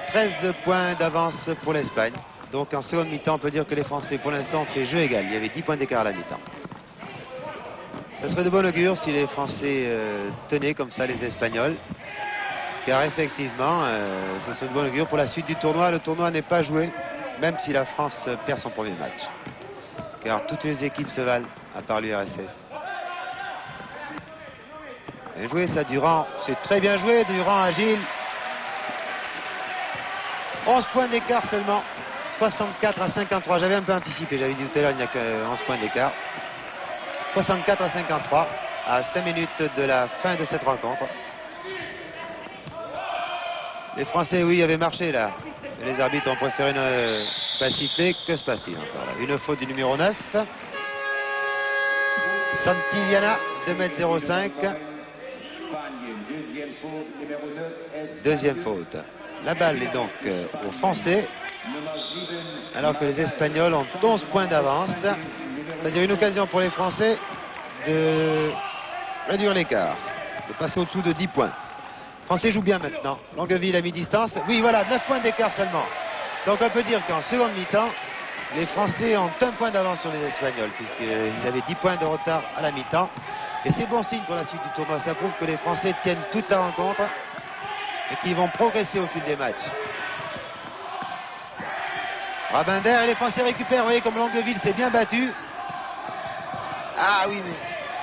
13 points d'avance pour l'Espagne. Donc en seconde mi-temps, on peut dire que les Français, pour l'instant, ont fait jeu égal. Il y avait 10 points d'écart à la mi-temps. Ce serait de bon augure si les Français tenaient comme ça les Espagnols. Car effectivement, ce serait de bon augure pour la suite du tournoi. Le tournoi n'est pas joué, même si la France perd son premier match. Car toutes les équipes se valent, à part l'URSS. Bien joué ça, Durand. C'est très bien joué, Durand, agile. 11 points d'écart seulement. 64 à 53. J'avais un peu anticipé, j'avais dit tout à l'heure, il n'y a que 11 points d'écart. 64 à 53, à 5 minutes de la fin de cette rencontre. Les Français, oui, avaient marché là. Les arbitres ont préféré ne pas siffler. Que se passe-t-il encore là? Une faute du numéro 9. Santillana, 2,05 m. Deuxième faute. La balle est donc aux Français, alors que les Espagnols ont 11 points d'avance. C'est-à-dire une occasion pour les Français de réduire l'écart, de passer au-dessous de 10 points. Les Français jouent bien maintenant. Longueville à mi-distance. Oui, voilà, 9 points d'écart seulement. Donc on peut dire qu'en seconde mi-temps, les Français ont 1 point d'avance sur les Espagnols, puisqu'ils avaient 10 points de retard à la mi-temps. Et c'est bon signe pour la suite du tournoi. Ça prouve que les Français tiennent toute la rencontre et qu'ils vont progresser au fil des matchs. Rabinder et les Français récupèrent. Vous voyez comme Longueville s'est bien battu. Ah oui, mais...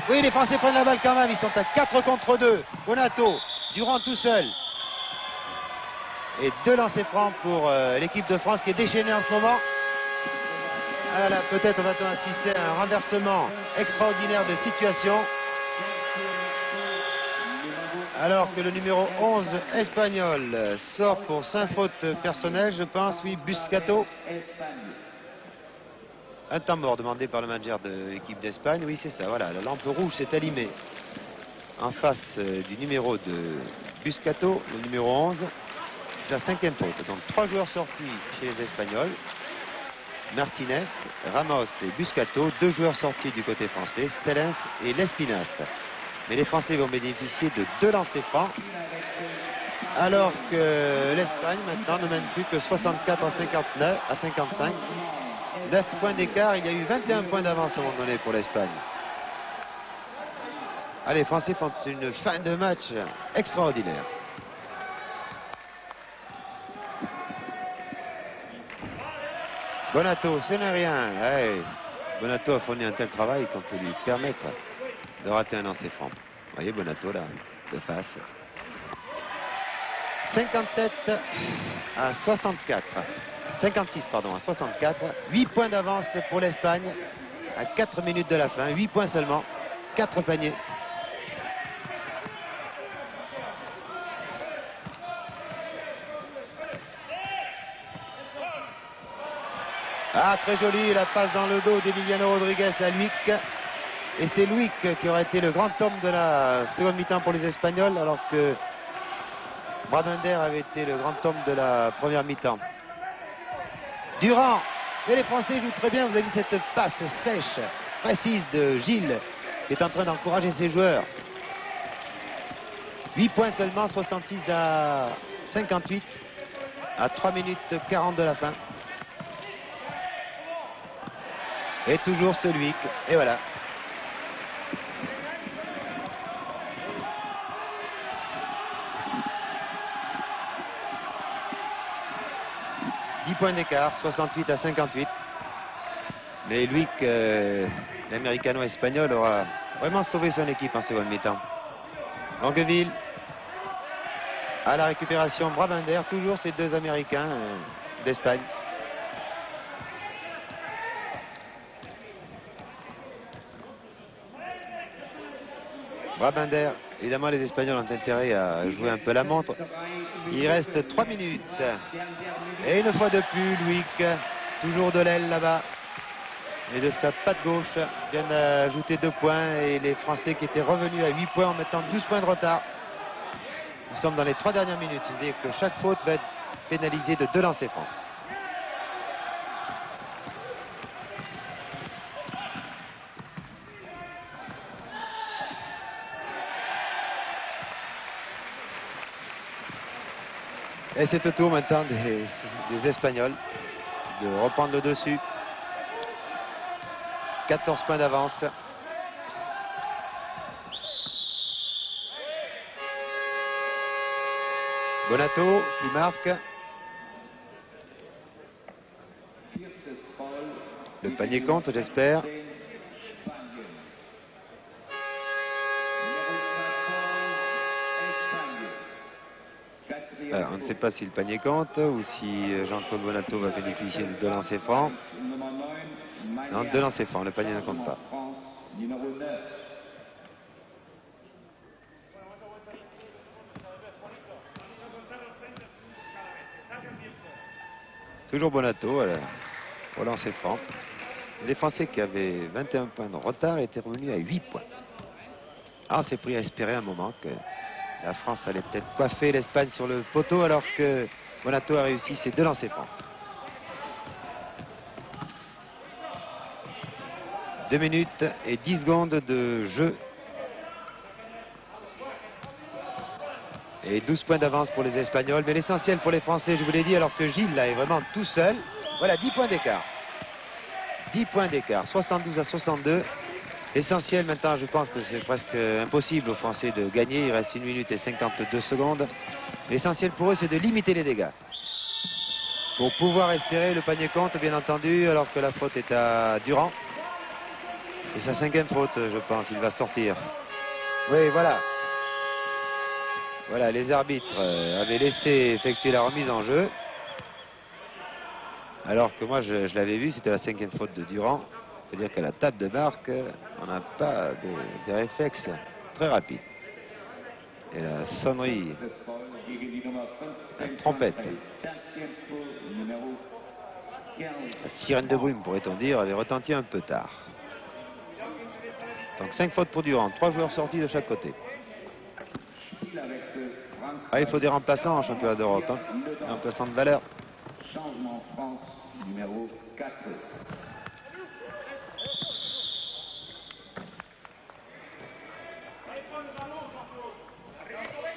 Oui, les Français prennent la balle quand même. Ils sont à 4 contre 2. Bonato, Durand tout seul. Et 2 lancers francs pour l'équipe de France qui est déchaînée en ce moment. Ah là, peut-être va-t-on assister à un renversement extraordinaire de situation. Alors que le numéro 11 espagnol sort pour 5 fautes personnelles, je pense, oui, Buscato. Un temps mort demandé par le manager de l'équipe d'Espagne. Oui, c'est ça, voilà, la lampe rouge s'est allumée en face du numéro de Buscato, le numéro 11. C'est sa 5e faute. Donc 3 joueurs sortis chez les Espagnols. Martinez, Ramos et Buscato. 2 joueurs sortis du côté français, Stellens et Lespinasse. Mais les Français vont bénéficier de 2 lancers francs. Alors que l'Espagne maintenant ne mène plus que 64 à 55. 9 points d'écart, il y a eu 21 points d'avance à un moment donné pour l'Espagne. Les Français font une fin de match extraordinaire. Bonato, ce n'est rien. Hey, Bonato a fourni un tel travail qu'on peut lui permettre de rater un lancer franc. Vous voyez Bonato là, de face. 57 à 64. 56 pardon, à 64. 8 points d'avance pour l'Espagne à 4 minutes de la fin. 8 points seulement. 4 paniers. Ah, très joli, la passe dans le dos d'Emiliano Rodriguez à Luic. Et c'est Luic qui aurait été le grand homme de la seconde mi-temps pour les Espagnols, alors que Brabander avait été le grand homme de la première mi-temps. Durand, et les Français jouent très bien. Vous avez vu cette passe sèche, précise de Gilles, qui est en train d'encourager ses joueurs. 8 points seulement, 66 à 58, à 3 minutes 40 de la fin. Et toujours ce Luic, et voilà. Points d'écart, 68 à 58. Mais Luic, l'américano-espagnol, aura vraiment sauvé son équipe en seconde mi-temps. Longueville à la récupération, Brabander, toujours ces 2 Américains d'Espagne. Brabander, évidemment les Espagnols ont intérêt à jouer un peu la montre. Il reste 3 minutes. Et une fois de plus, Luic, toujours de l'aile là-bas. Et de sa patte gauche, vient d'ajouter 2 points. Et les Français qui étaient revenus à 8 points en mettant 12 points de retard. Nous sommes dans les 3 dernières minutes. C'est-à-dire que chaque faute va être pénalisée de 2 lancers francs. Et c'est au tour maintenant des Espagnols de reprendre le dessus. 14 points d'avance. Bonato qui marque. Le panier compte, j'espère. Alors, on ne sait pas si le panier compte ou si Jean-Claude Bonato va bénéficier de 2 lancers francs. Non, 2 lancers francs, le panier ne compte pas. Toujours Bonato, voilà, au lancer franc. Les Français qui avaient 21 points de retard étaient revenus à 8 points. Ah, on s'est pris à espérer un moment que la France allait peut-être coiffer l'Espagne sur le poteau alors que Bonato a réussi ses 2 lancers francs. 2 minutes et 10 secondes de jeu. Et 12 points d'avance pour les Espagnols. Mais l'essentiel pour les Français, je vous l'ai dit, alors que Gilles là est vraiment tout seul. Voilà, 10 points d'écart. 10 points d'écart, 72 à 62. L'essentiel maintenant, je pense que c'est presque impossible aux Français de gagner. Il reste 1 minute et 52 secondes. L'essentiel pour eux, c'est de limiter les dégâts. Pour pouvoir espérer le panier compte, bien entendu, alors que la faute est à Durand. C'est sa 5e faute, je pense. Il va sortir. Oui, voilà. Voilà, les arbitres avaient laissé effectuer la remise en jeu. Alors que moi, je l'avais vu, c'était la 5e faute de Durand. Il faut dire qu'à la table de marque, on n'a pas des réflexes très rapides. Et la sonnerie, la trompette, la sirène de brume, pourrait-on dire, avait retenti un peu tard. Donc 5 fautes pour Durand, 3 joueurs sortis de chaque côté. Ah, il faut des remplaçants en championnat d'Europe, hein. Des remplaçants de valeur. Changement France, numéro 4.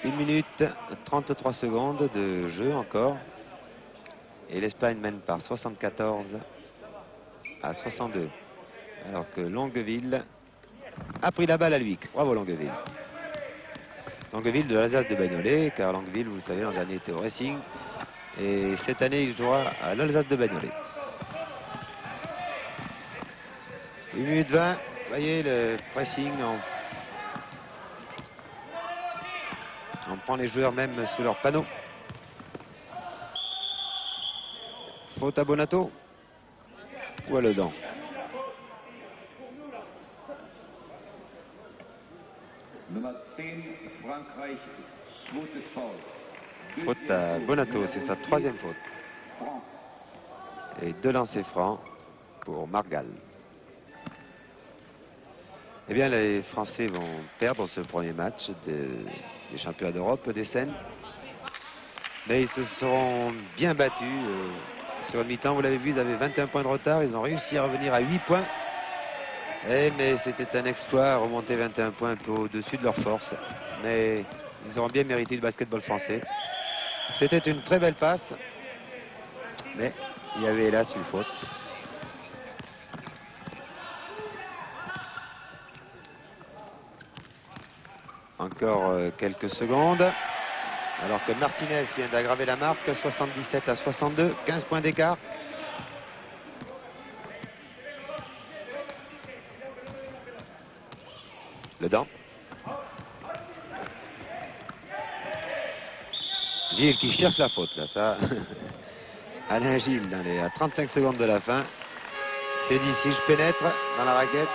Une minute 33 secondes de jeu encore. Et l'Espagne mène par 74 à 62. Alors que Longueville a pris la balle à lui. Bravo Longueville. Longueville de l'Alsace de Bagnolet, car Longueville, vous le savez, l'an dernier était au Racing. Et cette année, il jouera à l'Alsace de Bagnolet. 1 minute 20, vous voyez le pressing. On prend les joueurs même sous leur panneau. Faute à Bonato ou à Ledan. Faute à Bonato, c'est sa 3e faute. Et 2 lancers francs pour Margal. Eh bien, les Français vont perdre ce premier match des championnats d'Europe des Seines. Mais ils se seront bien battus sur le mi-temps. Vous l'avez vu, ils avaient 21 points de retard. Ils ont réussi à revenir à 8 points. Mais c'était un exploit, remonter 21 points un peu au-dessus de leur force. Mais ils auront bien mérité du basketball français. C'était une très belle passe. Mais il y avait hélas une faute. Encore quelques secondes. Alors que Martinez vient d'aggraver la marque. 77 à 62. 15 points d'écart. Ledan. Gilles qui cherche la faute là, ça. Alain Gilles à 35 secondes de la fin. C'est dit, si je pénètre dans la raquette,